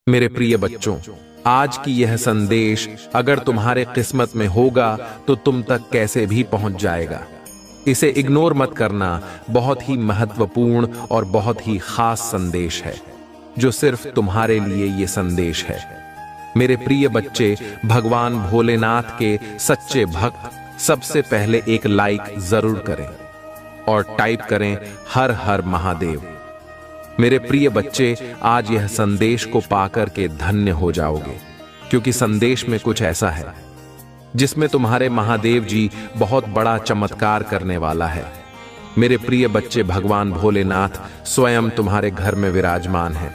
मेरे प्रिय बच्चों, आज की यह संदेश अगर तुम्हारे किस्मत में होगा तो तुम तक कैसे भी पहुंच जाएगा। इसे इग्नोर मत करना। बहुत ही महत्वपूर्ण और बहुत ही खास संदेश है जो सिर्फ तुम्हारे लिए ये संदेश है। मेरे प्रिय बच्चे, भगवान भोलेनाथ के सच्चे भक्त सबसे पहले एक लाइक जरूर करें और टाइप करें हर हर महादेव। मेरे प्रिय बच्चे, आज यह संदेश को पाकर के धन्य हो जाओगे, क्योंकि संदेश में कुछ ऐसा है जिसमें तुम्हारे महादेव जी बहुत बड़ा चमत्कार करने वाला है। मेरे प्रिय बच्चे, भगवान भोलेनाथ स्वयं तुम्हारे घर में विराजमान हैं।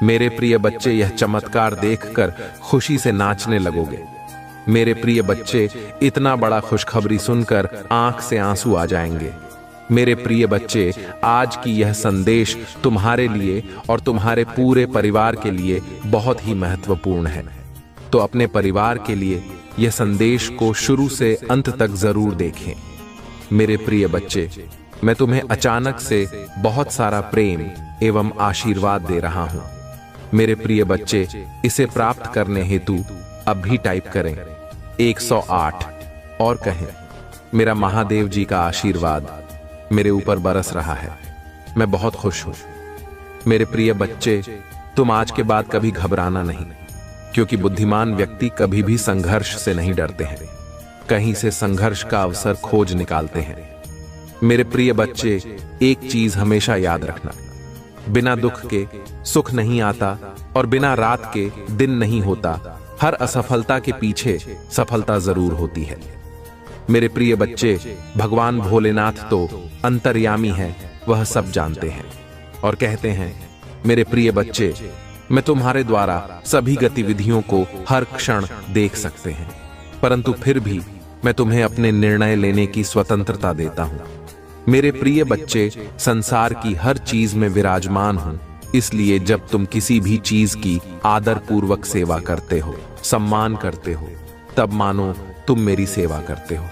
मेरे प्रिय बच्चे, यह चमत्कार देखकर खुशी से नाचने लगोगे। मेरे प्रिय बच्चे, इतना बड़ा खुशखबरी सुनकर आंख से आंसू आ जाएंगे। मेरे प्रिय बच्चे, आज की यह संदेश तुम्हारे लिए और तुम्हारे पूरे परिवार के लिए बहुत ही महत्वपूर्ण है। तो अपने परिवार के लिए यह संदेश को शुरू से अंत तक जरूर देखें। मेरे प्रिय बच्चे, मैं तुम्हें अचानक से बहुत सारा प्रेम एवं आशीर्वाद दे रहा हूं। मेरे प्रिय बच्चे, इसे प्राप्त करने हेतु अब भी टाइप करें 108 और कहें, मेरा महादेव जी का आशीर्वाद मेरे ऊपर बरस रहा है। मैं बहुत खुश हूं। मेरे प्रिय बच्चे, तुम आज के बाद कभी घबराना नहीं, क्योंकि बुद्धिमान व्यक्ति कभी भी संघर्ष से नहीं डरते हैं, कहीं से संघर्ष का अवसर खोज निकालते हैं। मेरे प्रिय बच्चे, एक चीज हमेशा याद रखना, बिना दुख के सुख नहीं आता और बिना रात के दिन नहीं होता। हर असफलता के पीछे सफलता जरूर होती है। मेरे प्रिय बच्चे, भगवान भोलेनाथ तो अंतर्यामी है, वह सब जानते हैं और कहते हैं। मेरे प्रिय बच्चे, मैं तुम्हारे द्वारा सभी गतिविधियों को हर क्षण देख सकते हैं, परंतु फिर भी मैं तुम्हें अपने निर्णय लेने की स्वतंत्रता देता हूं। मेरे प्रिय बच्चे, संसार की हर चीज में विराजमान हूं, इसलिए जब तुम किसी भी चीज की आदर पूर्वक सेवा करते हो, सम्मान करते हो, तब मानो तुम मेरी सेवा करते हो।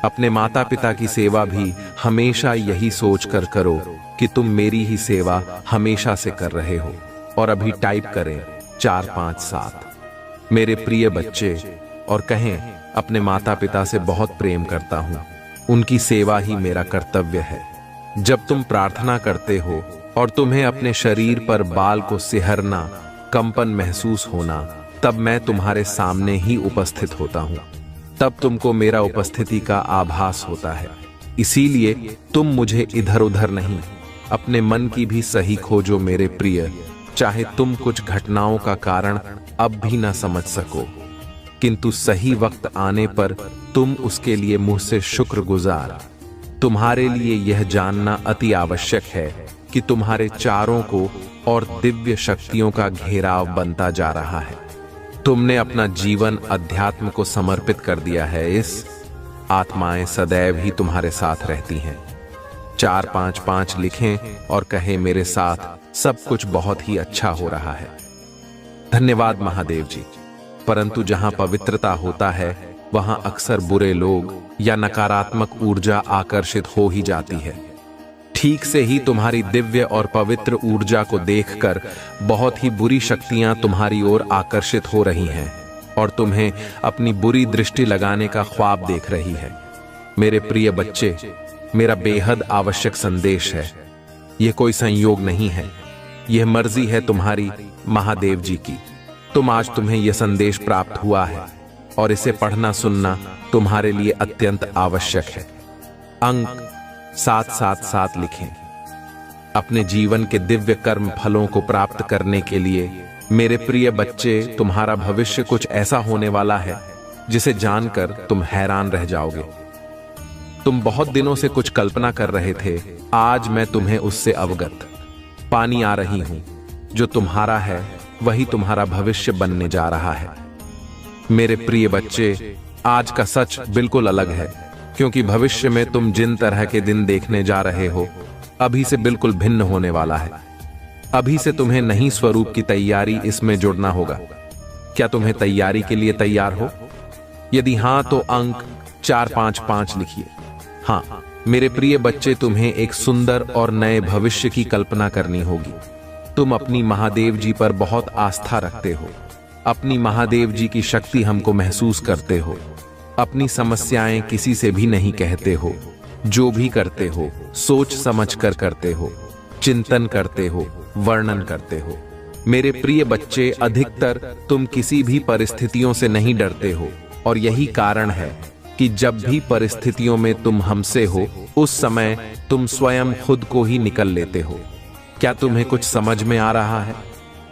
अपने माता पिता की सेवा भी हमेशा यही सोचकर करो कि तुम मेरी ही सेवा हमेशा से कर रहे हो। और अभी टाइप करें 457। मेरे प्रिय बच्चे, और कहें, अपने माता पिता से बहुत प्रेम करता हूं, उनकी सेवा ही मेरा कर्तव्य है। जब तुम प्रार्थना करते हो और तुम्हें अपने शरीर पर बाल को सिहरना, कंपन महसूस होना, तब मैं तुम्हारे सामने ही उपस्थित होता हूं। तब तुमको मेरा उपस्थिति का आभास होता है। इसीलिए तुम मुझे इधर उधर नहीं, अपने मन की भी सही खोजो मेरे प्रिय। चाहे तुम कुछ घटनाओं का कारण अब भी ना समझ सको, किंतु सही वक्त आने पर तुम उसके लिए मुझसे शुक्रगुजार। तुम्हारे लिए यह जानना अति आवश्यक है कि तुम्हारे चारों को और दिव्य शक्तियों का घेराव बनता जा रहा है। तुमने अपना जीवन अध्यात्म को समर्पित कर दिया है। इस आत्माएं सदैव ही तुम्हारे साथ रहती हैं। 455 लिखें और कहें, मेरे साथ सब कुछ बहुत ही अच्छा हो रहा है। धन्यवाद महादेव जी। परंतु जहां पवित्रता होता है, वहां अक्सर बुरे लोग या नकारात्मक ऊर्जा आकर्षित हो ही जाती है। ठीक से ही तुम्हारी दिव्य और पवित्र ऊर्जा को देखकर बहुत ही बुरी शक्तियां तुम्हारी ओर आकर्षित हो रही हैं और तुम्हें अपनी बुरी दृष्टि लगाने का ख्वाब देख रही है। मेरे प्रिय बच्चे, मेरा बेहद आवश्यक संदेश है। यह कोई संयोग नहीं है, यह मर्जी है तुम्हारी महादेव जी की। आज तुम्हें यह संदेश प्राप्त हुआ है और इसे पढ़ना सुनना तुम्हारे लिए अत्यंत आवश्यक है। अंक 777 लिखें। अपने जीवन के दिव्य कर्म फलों को प्राप्त करने के लिए मेरे प्रिय बच्चे, तुम्हारा भविष्य कुछ ऐसा होने वाला है जिसे जानकर तुम हैरान रह जाओगे। तुम बहुत दिनों से कुछ कल्पना कर रहे थे, आज मैं तुम्हें उससे अवगत पानी आ रही हूं। जो तुम्हारा है वही तुम्हारा भविष्य बनने जा रहा है। मेरे प्रिय बच्चे, आज का सच बिल्कुल अलग है, क्योंकि भविष्य में तुम जिन तरह के दिन देखने जा रहे हो, अभी से बिल्कुल भिन्न होने वाला है। अभी से तुम्हें नई स्वरूप की तैयारी इसमें जुड़ना होगा। क्या तुम्हें तैयारी के लिए तैयार हो? यदि हां, तो अंक 455 लिखिए। हाँ मेरे प्रिय बच्चे, तुम्हें एक सुंदर और नए भविष्य की कल्पना करनी होगी। तुम अपनी महादेव जी पर बहुत आस्था रखते हो। अपनी महादेव जी की शक्ति हमको महसूस करते हो। अपनी समस्याएं किसी से भी नहीं कहते हो। जो भी करते हो सोच समझ कर करते हो, चिंतन करते हो, वर्णन करते हो। मेरे प्रिय बच्चे, अधिकतर तुम किसी भी परिस्थितियों से नहीं डरते हो और यही कारण है कि जब भी परिस्थितियों में तुम हमसे हो, उस समय तुम स्वयं खुद को ही निकल लेते हो। क्या तुम्हें कुछ समझ में आ रहा है?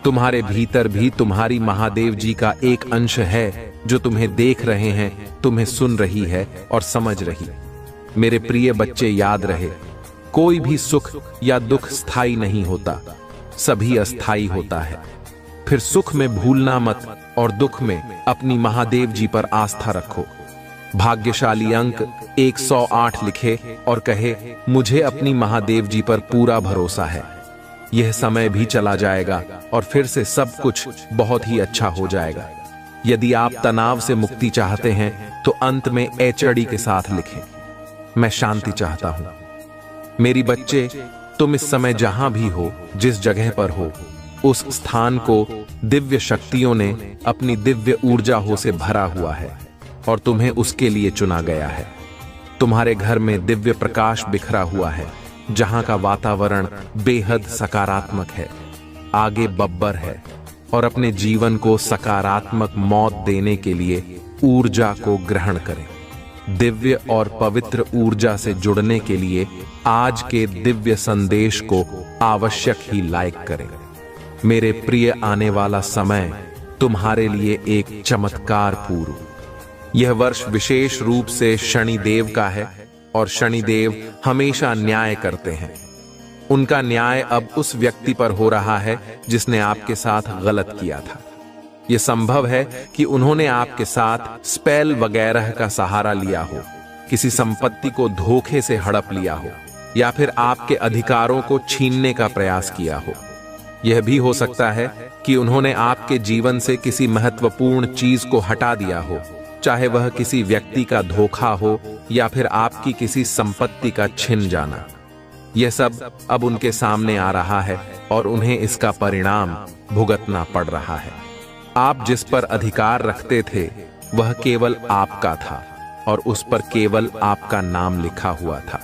तुम्हारे भीतर भी तुम्हारी महादेव जी का एक अंश है जो तुम्हें देख रहे हैं, तुम्हें सुन रही है और समझ रही। मेरे प्रिय बच्चे, याद रहे, कोई भी सुख या दुख स्थायी नहीं होता, सभी अस्थायी होता है। फिर सुख में भूलना मत और दुख में अपनी महादेव जी पर आस्था रखो। भाग्यशाली अंक 108 लिखे और कहे, मुझे अपनी महादेव जी पर पूरा भरोसा है। यह समय भी चला जाएगा और फिर से सब कुछ बहुत ही अच्छा हो जाएगा। यदि आप तनाव से मुक्ति चाहते हैं तो अंत में एचडी के साथ लिखें, मैं शांति चाहता हूं। मेरी बच्चे, तुम इस समय जहां भी हो, जिस जगह पर हो, उस स्थान को दिव्य शक्तियों ने अपनी दिव्य ऊर्जा से भरा हुआ है और तुम्हें उसके लिए चुना गया है। तुम्हारे घर में दिव्य प्रकाश बिखरा हुआ है, जहां का वातावरण बेहद सकारात्मक है, आगे बब्बर है और अपने जीवन को सकारात्मक मौत देने के लिए ऊर्जा को ग्रहण करें। दिव्य और पवित्र ऊर्जा से जुड़ने के लिए आज के दिव्य संदेश को आवश्यक ही लाइक करें। मेरे प्रिय, आने वाला समय तुम्हारे लिए एक चमत्कार पूर्व। यह वर्ष विशेष रूप से शनिदेव का है और शनिदेव हमेशा न्याय करते हैं। उनका न्याय अब उस व्यक्ति पर हो रहा है जिसने आपके साथ गलत किया था। यह संभव है कि उन्होंने आपके साथ स्पेल वगैरह का सहारा लिया हो, किसी संपत्ति को धोखे से हड़प लिया हो या फिर आपके अधिकारों को छीनने का प्रयास किया हो। यह भी हो सकता है कि उन्होंने आपके जीवन से किसी महत्वपूर्ण चीज को हटा दिया हो, चाहे वह किसी व्यक्ति का धोखा हो या फिर आपकी किसी संपत्ति का छिन जाना। यह सब अब उनके सामने आ रहा है और उन्हें इसका परिणाम भुगतना पड़ रहा है। आप जिस पर अधिकार रखते थे वह केवल आपका था और उस पर केवल आपका नाम लिखा हुआ था,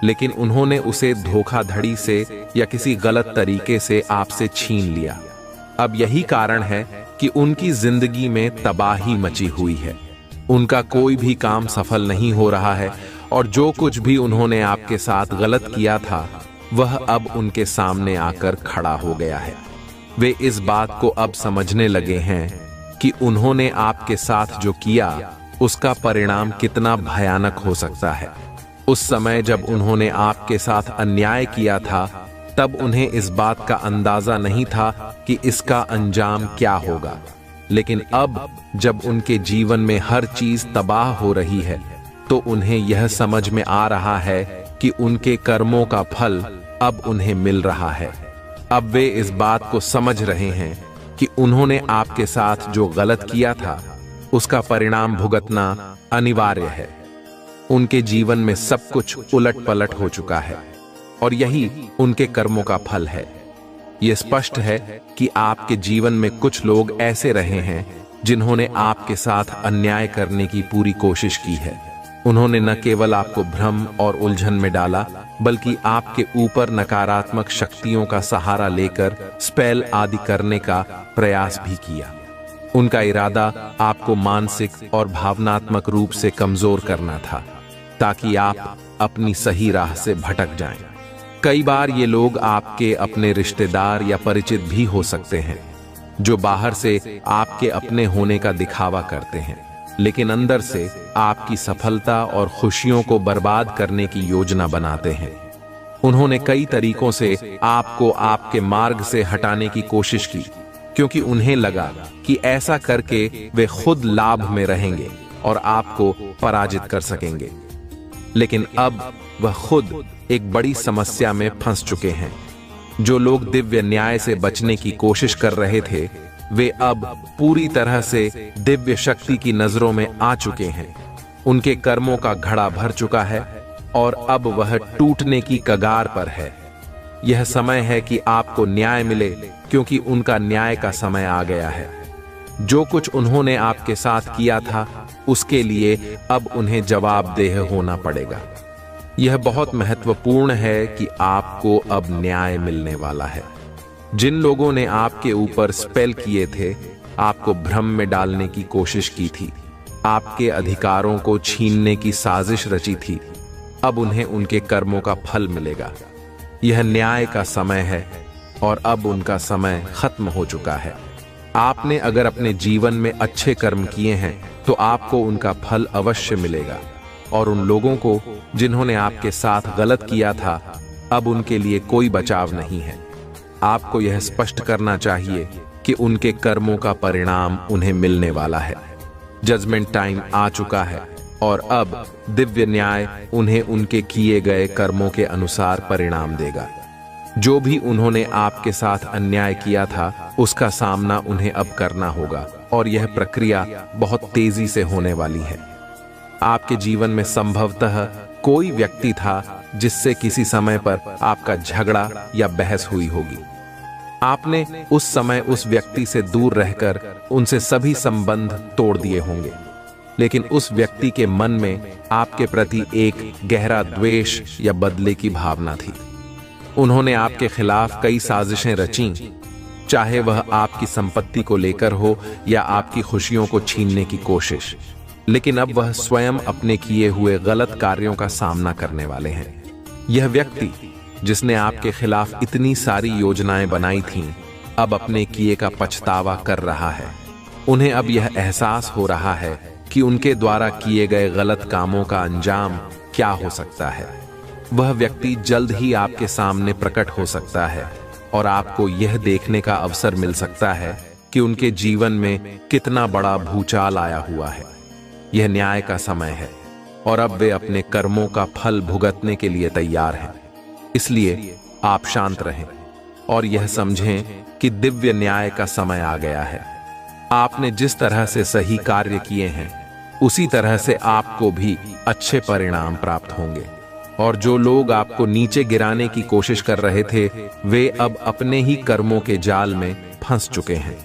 लेकिन उन्होंने उसे धोखाधड़ी से या किसी गलत तरीके से आपसे छीन लिया। अब यही कारण है कि उनकी जिंदगी में तबाही मची हुई है। उनका कोई भी काम सफल नहीं हो रहा है और जो कुछ भी उन्होंने आपके साथ गलत किया था वह अब उनके सामने आकर खड़ा हो गया है। वे इस बात को अब समझने लगे हैं कि उन्होंने आपके साथ जो किया उसका परिणाम कितना भयानक हो सकता है। उस समय जब उन्होंने आपके साथ अन्याय किया था तब उन्हें इस बात का अंदाजा नहीं था कि इसका अंजाम क्या होगा, लेकिन अब जब उनके जीवन में हर चीज तबाह हो रही है तो उन्हें यह समझ में आ रहा है कि उनके कर्मों का फल अब उन्हें मिल रहा है। अब वे इस बात को समझ रहे हैं कि उन्होंने आपके साथ जो गलत किया था उसका परिणाम भुगतना अनिवार्य है। उनके जीवन में सब कुछ उलट पलट हो चुका है और यही उनके कर्मों का फल है। यह स्पष्ट है कि आपके जीवन में कुछ लोग ऐसे रहे हैं जिन्होंने आपके साथ अन्याय करने की पूरी कोशिश की है। उन्होंने न केवल आपको भ्रम और उलझन में डाला बल्कि आपके ऊपर नकारात्मक शक्तियों का सहारा लेकर स्पेल आदि करने का प्रयास भी किया। उनका इरादा आपको मानसिक और भावनात्मक रूप से कमजोर करना था ताकि आप अपनी सही राह से भटक जाएं। कई बार ये लोग आपके अपने रिश्तेदार या परिचित भी हो सकते हैं जो बाहर से आपके अपने होने का दिखावा करते हैं, लेकिन अंदर से आपकी सफलता और खुशियों को बर्बाद करने की योजना बनाते हैं। उन्होंने कई तरीकों से आपको आपके मार्ग से हटाने की कोशिश की क्योंकि उन्हें लगा कि ऐसा करके वे खुद लाभ में रहेंगे और आपको पराजित कर सकेंगे। लेकिन अब वह खुद एक बड़ी समस्या में फंस चुके हैं। जो लोग दिव्य न्याय से बचने की कोशिश कर रहे थे वे अब पूरी तरह से दिव्य शक्ति की नजरों में आ चुके हैं। उनके कर्मों का घड़ा भर चुका है और अब वह टूटने की कगार पर है। यह समय है कि आपको न्याय मिले, क्योंकि उनका न्याय का समय आ गया है। जो कुछ उन्होंने आपके साथ किया था, उसके लिए अब उन्हें जवाबदेह होना पड़ेगा। यह बहुत महत्वपूर्ण है कि आपको अब न्याय मिलने वाला है। जिन लोगों ने आपके ऊपर स्पेल किए थे, आपको भ्रम में डालने की कोशिश की थी, आपके अधिकारों को छीनने की साजिश रची थी, अब उन्हें उनके कर्मों का फल मिलेगा। यह न्याय का समय है और अब उनका समय खत्म हो चुका है। आपने अगर अपने जीवन में अच्छे कर्म किए हैं तो आपको उनका फल अवश्य मिलेगा, और उन लोगों को जिन्होंने आपके साथ गलत किया था, अब उनके लिए कोई बचाव नहीं है। आपको यह स्पष्ट करना चाहिए कि उनके कर्मों का परिणाम उन्हें मिलने वाला है। जजमेंट टाइम आ चुका है और अब दिव्य न्याय उन्हें उनके किए गए कर्मों के अनुसार परिणाम देगा। जो भी उन्होंने आपके साथ अन्याय किया था, उसका सामना उन्हें अब करना होगा, और यह प्रक्रिया बहुत तेजी से होने वाली है। आपके जीवन में संभवतः कोई व्यक्ति था जिससे किसी समय पर आपका झगड़ा या बहस हुई होगी। आपने उस समय उस व्यक्ति से दूर रहकर उनसे सभी संबंध तोड़ दिए होंगे, लेकिन उस व्यक्ति के मन में आपके प्रति एक गहरा द्वेष या बदले की भावना थी। उन्होंने आपके खिलाफ कई साजिशें रचीं, चाहे वह आपकी संपत्ति को लेकर हो या आपकी खुशियों को छीनने की कोशिश। लेकिन अब वह स्वयं अपने किए हुए गलत कार्यों का सामना करने वाले हैं। यह व्यक्ति जिसने आपके खिलाफ इतनी सारी योजनाएं बनाई थीं, अब अपने किए का पछतावा कर रहा है। उन्हें अब यह एहसास हो रहा है कि उनके द्वारा किए गए गलत कामों का अंजाम क्या हो सकता है। वह व्यक्ति जल्द ही आपके सामने प्रकट हो सकता है और आपको यह देखने का अवसर मिल सकता है कि उनके जीवन में कितना बड़ा भूचाल आया हुआ है। यह न्याय का समय है और अब वे अपने कर्मों का फल भुगतने के लिए तैयार हैं। इसलिए आप शांत रहें और यह समझें कि दिव्य न्याय का समय आ गया है। आपने जिस तरह से सही कार्य किए हैं, उसी तरह से आपको भी अच्छे परिणाम प्राप्त होंगे, और जो लोग आपको नीचे गिराने की कोशिश कर रहे थे, वे अब अपने ही कर्मों के जाल में फंस चुके हैं।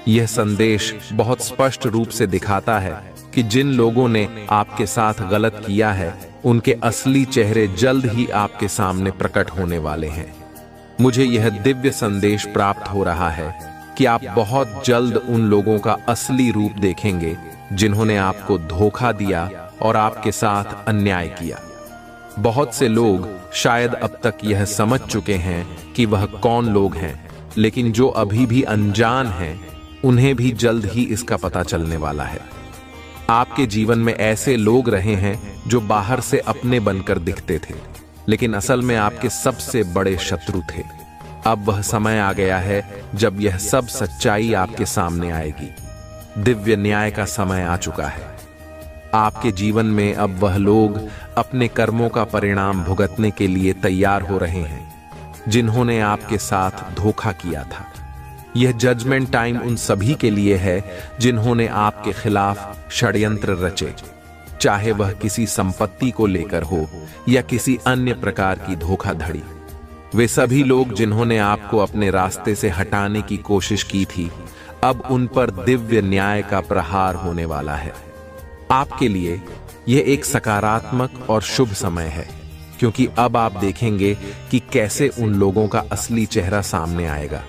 यह संदेश बहुत स्पष्ट रूप से दिखाता है कि जिन लोगों ने आपके साथ गलत किया है, उनके असली चेहरे जल्द ही आपके सामने प्रकट होने वाले हैं। मुझे यह दिव्य संदेश प्राप्त हो रहा है कि आप बहुत जल्द उन लोगों का असली रूप देखेंगे जिन्होंने आपको धोखा दिया और आपके साथ अन्याय किया। बहुत से लोग शायद अब तक यह समझ चुके हैं कि वह कौन लोग हैं, लेकिन जो अभी भी अनजान हैं, उन्हें भी जल्द ही इसका पता चलने वाला है। आपके जीवन में ऐसे लोग रहे हैं जो बाहर से अपने बनकर दिखते थे, लेकिन असल में आपके सबसे बड़े शत्रु थे। अब वह समय आ गया है जब यह सब सच्चाई आपके सामने आएगी। दिव्य न्याय का समय आ चुका है। आपके जीवन में अब वह लोग अपने कर्मों का परिणाम भुगतने के लिए तैयार हो रहे हैं जिन्होंने आपके साथ धोखा किया था। यह जजमेंट टाइम उन सभी के लिए है जिन्होंने आपके खिलाफ षड्यंत्र रचे, चाहे वह किसी संपत्ति को लेकर हो या किसी अन्य प्रकार की धोखाधड़ी। वे सभी लोग जिन्होंने आपको अपने रास्ते से हटाने की कोशिश की थी, अब उन पर दिव्य न्याय का प्रहार होने वाला है। आपके लिए यह एक सकारात्मक और शुभ समय है, क्योंकि अब आप देखेंगे कि कैसे उन लोगों का असली चेहरा सामने आएगा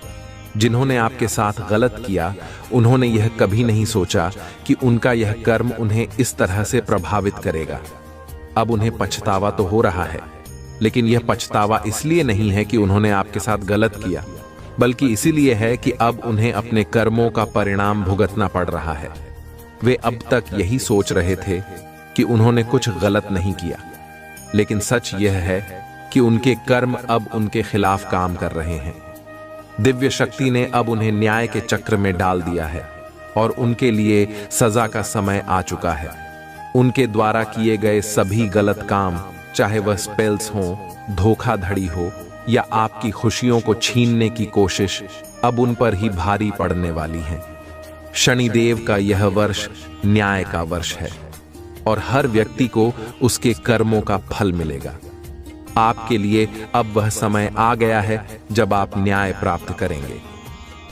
जिन्होंने आपके साथ गलत किया। उन्होंने यह कभी नहीं सोचा कि उनका यह कर्म उन्हें इस तरह से प्रभावित करेगा। अब उन्हें पछतावा तो हो रहा है, लेकिन यह पछतावा इसलिए नहीं है कि उन्होंने आपके साथ गलत किया, बल्कि इसीलिए है कि अब उन्हें अपने कर्मों का परिणाम भुगतना पड़ रहा है। वे अब तक यही सोच रहे थे कि उन्होंने कुछ गलत नहीं किया, लेकिन सच यह है कि उनके कर्म अब उनके खिलाफ काम कर रहे हैं। दिव्य शक्ति ने अब उन्हें न्याय के चक्र में डाल दिया है और उनके लिए सजा का समय आ चुका है। उनके द्वारा किए गए सभी गलत काम, चाहे वह स्पेल्स हो, धोखाधड़ी हो या आपकी खुशियों को छीनने की कोशिश, अब उन पर ही भारी पड़ने वाली हैं। शनिदेव का यह वर्ष न्याय का वर्ष है और हर व्यक्ति को उसके कर्मों का फल मिलेगा। आपके लिए अब वह समय आ गया है जब आप न्याय प्राप्त करेंगे।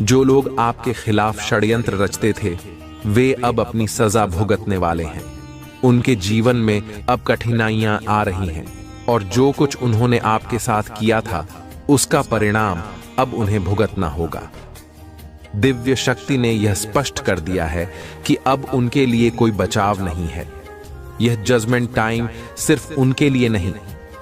जो लोग आपके खिलाफ षड्यंत्र रचते थे, वे अब अपनी सजा भुगतने वाले हैं। उनके जीवन में अब कठिनाइयां आ रही हैं और जो कुछ उन्होंने आपके साथ किया था, उसका परिणाम अब उन्हें भुगतना होगा। दिव्य शक्ति ने यह स्पष्ट कर दिया है कि अब उनके लिए कोई बचाव नहीं है। यह जजमेंट टाइम सिर्फ उनके लिए नहीं,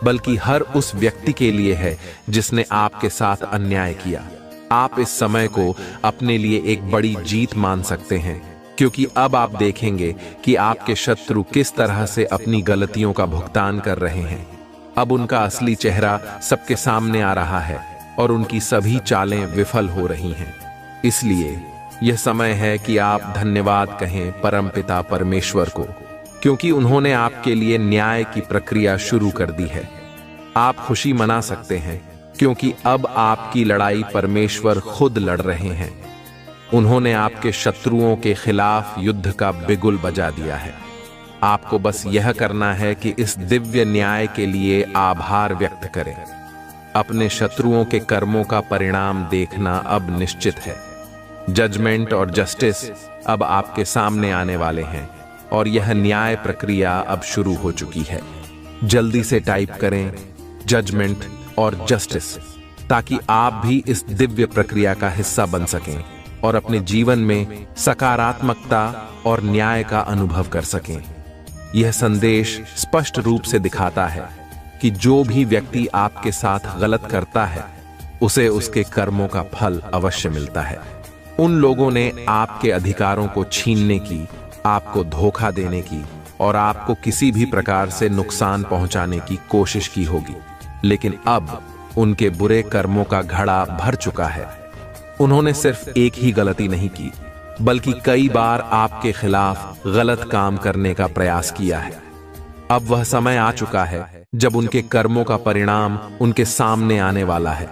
बल्कि हर उस व्यक्ति के लिए है जिसने आपके साथ अन्याय किया। आप इस समय को अपने लिए एक बड़ी जीत मान सकते हैं, क्योंकि अब आप देखेंगे कि आपके शत्रु किस तरह से अपनी गलतियों का भुगतान कर रहे हैं। अब उनका असली चेहरा सबके सामने आ रहा है और उनकी सभी चालें विफल हो रही हैं। इसलिए यह समय है कि आप धन्यवाद कहें परमपिता परमेश्वर को, क्योंकि उन्होंने आपके लिए न्याय की प्रक्रिया शुरू कर दी है। आप खुशी मना सकते हैं, क्योंकि अब आपकी लड़ाई परमेश्वर खुद लड़ रहे हैं। उन्होंने आपके शत्रुओं के खिलाफ युद्ध का बिगुल बजा दिया है। आपको बस यह करना है कि इस दिव्य न्याय के लिए आभार व्यक्त करें। अपने शत्रुओं के कर्मों का परिणाम देखना अब निश्चित है। जजमेंट और जस्टिस अब आपके सामने आने वाले हैं और यह न्याय प्रक्रिया अब शुरू हो चुकी है। जल्दी से टाइप करें जजमेंट और जस्टिस, ताकि आप भी इस दिव्य प्रक्रिया का हिस्सा बन सकें और अपने जीवन में सकारात्मकता और न्याय का अनुभव कर सकें। यह संदेश स्पष्ट रूप से दिखाता है कि जो भी व्यक्ति आपके साथ गलत करता है, उसे उसके कर्मों का फल अवश्य मिलता है। उन लोगों ने आपके अधिकारों को छीनने की, आपको धोखा देने की और आपको किसी भी प्रकार से नुकसान पहुंचाने की कोशिश की होगी, लेकिन अब उनके बुरे कर्मों का घड़ा भर चुका है। उन्होंने सिर्फ एक ही गलती नहीं की, बल्कि कई बार आपके खिलाफ गलत काम करने का प्रयास किया है। अब वह समय आ चुका है जब उनके कर्मों का परिणाम उनके सामने आने वाला है।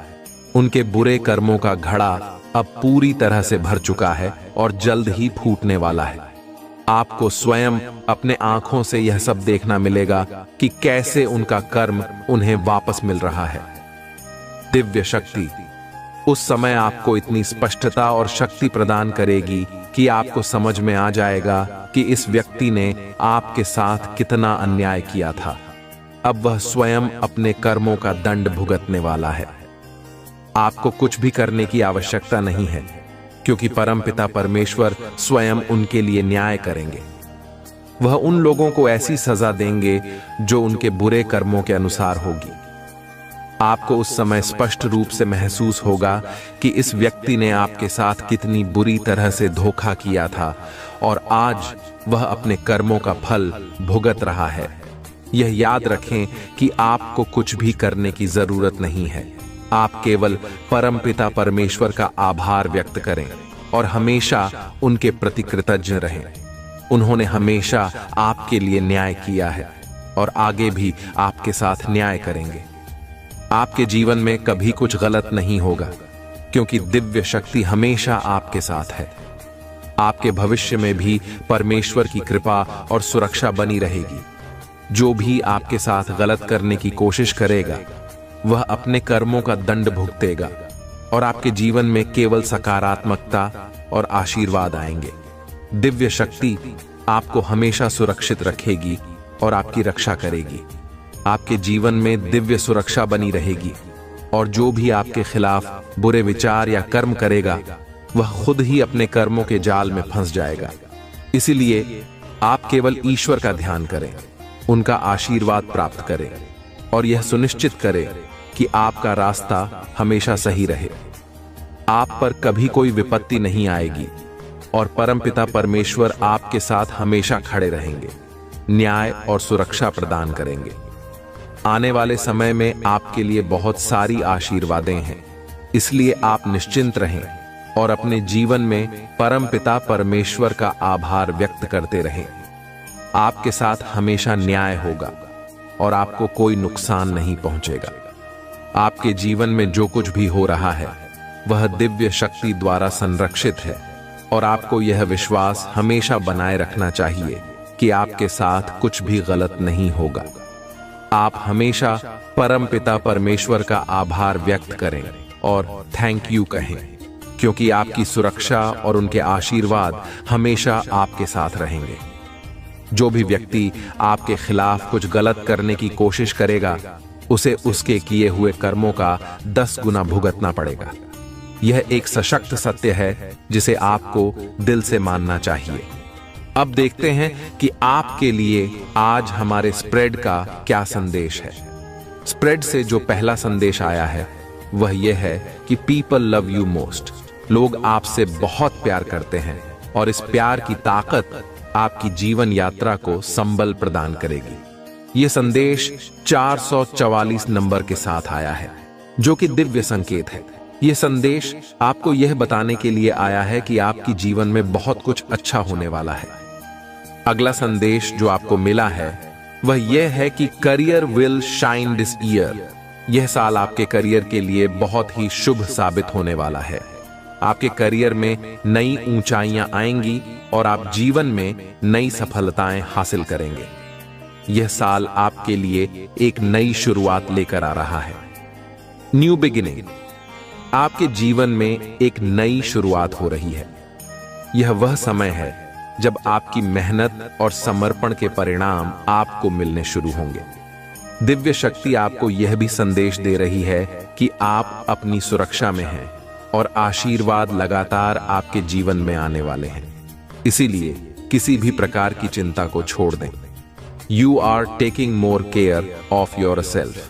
उनके बुरे कर्मों का घड़ा अब पूरी तरह से भर चुका है और जल्द ही फूटने वाला है। आपको स्वयं अपने आंखों से यह सब देखना मिलेगा कि कैसे उनका कर्म उन्हें वापस मिल रहा है। दिव्य शक्ति उस समय आपको इतनी स्पष्टता और शक्ति प्रदान करेगी कि आपको समझ में आ जाएगा कि इस व्यक्ति ने आपके साथ कितना अन्याय किया था। अब वह स्वयं अपने कर्मों का दंड भुगतने वाला है। आपको कुछ भी करने की आवश्यकता नहीं है, क्योंकि परमपिता परमेश्वर स्वयं उनके लिए न्याय करेंगे। वह उन लोगों को ऐसी सजा देंगे जो उनके बुरे कर्मों के अनुसार होगी। आपको उस समय स्पष्ट रूप से महसूस होगा कि इस व्यक्ति ने आपके साथ कितनी बुरी तरह से धोखा किया था और आज वह अपने कर्मों का फल भुगत रहा है। यह याद रखें कि आपको कुछ भी करने की जरूरत नहीं है। आप केवल परमपिता परमेश्वर का आभार व्यक्त करें और हमेशा उनके प्रति कृतज्ञ रहें। उन्होंने हमेशा आपके लिए न्याय किया है और आगे भी आपके साथ न्याय करेंगे। आपके जीवन में कभी कुछ गलत नहीं होगा, क्योंकि दिव्य शक्ति हमेशा आपके साथ है। आपके भविष्य में भी परमेश्वर की कृपा और सुरक्षा बनी रहेगी। जो भी आपके साथ गलत करने की कोशिश करेगा, वह अपने कर्मों का दंड भुगतेगा और आपके जीवन में केवल सकारात्मकता और आशीर्वाद आएंगे। दिव्य शक्ति आपको हमेशा सुरक्षित रखेगी और आपकी रक्षा करेगी। आपके जीवन में दिव्य सुरक्षा बनी रहेगी और जो भी आपके खिलाफ बुरे विचार या कर्म करेगा, वह खुद ही अपने कर्मों के जाल में फंस जाएगा। इसीलिए आप केवल ईश्वर का ध्यान करें, उनका आशीर्वाद प्राप्त करें और यह सुनिश्चित करें कि आपका रास्ता हमेशा सही रहे। आप पर कभी कोई विपत्ति नहीं आएगी और परमपिता परमेश्वर आपके साथ हमेशा खड़े रहेंगे, न्याय और सुरक्षा प्रदान करेंगे। आने वाले समय में आपके लिए बहुत सारी आशीर्वादें हैं, इसलिए आप निश्चिंत रहें और अपने जीवन में परमपिता परमेश्वर का आभार व्यक्त करते रहें। आपके साथ हमेशा न्याय होगा और आपको कोई नुकसान नहीं पहुंचेगा। आपके जीवन में जो कुछ भी हो रहा है, वह दिव्य शक्ति द्वारा संरक्षित है और आपको यह विश्वास हमेशा बनाए रखना चाहिए कि आपके साथ कुछ भी गलत नहीं होगा। आप हमेशा परमपिता परमेश्वर का आभार व्यक्त करें और थैंक यू कहें, क्योंकि आपकी सुरक्षा और उनके आशीर्वाद हमेशा आपके साथ रहेंगे। जो भी व्यक्ति आपके खिलाफ कुछ गलत करने की कोशिश करेगा, उसे उसके किए हुए कर्मों का 10 गुना भुगतना पड़ेगा। यह एक सशक्त सत्य है जिसे आपको दिल से मानना चाहिए। अब देखते हैं कि आपके लिए आज हमारे स्प्रेड का क्या संदेश है। स्प्रेड से जो पहला संदेश आया है वह यह है कि पीपल लव यू मोस्ट। लोग आपसे बहुत प्यार करते हैं और इस प्यार की ताकत आपकी जीवन यात्रा को संबल प्रदान करेगी। यह संदेश 444 नंबर के साथ आया है, जो कि दिव्य संकेत है। यह संदेश आपको यह बताने के लिए आया है कि आपकी जीवन में बहुत कुछ अच्छा होने वाला है। अगला संदेश जो आपको मिला है वह यह है कि career will shine this year. यह साल आपके करियर के लिए बहुत ही शुभ साबित होने वाला है। आपके करियर में नई ऊंचाइयां आएंगी और आप जीवन में नई सफलताएं हासिल करेंगे। यह साल आपके लिए एक नई शुरुआत लेकर आ रहा है। New beginning. आपके जीवन में एक नई शुरुआत हो रही है। यह वह समय है जब आपकी मेहनत और समर्पण के परिणाम आपको मिलने शुरू होंगे। दिव्य शक्ति आपको यह भी संदेश दे रही है कि आप अपनी सुरक्षा में हैं और आशीर्वाद लगातार आपके जीवन में आने वाले हैं। इसीलिए किसी भी प्रकार की चिंता को छोड़ दें। You are taking more care of yourself.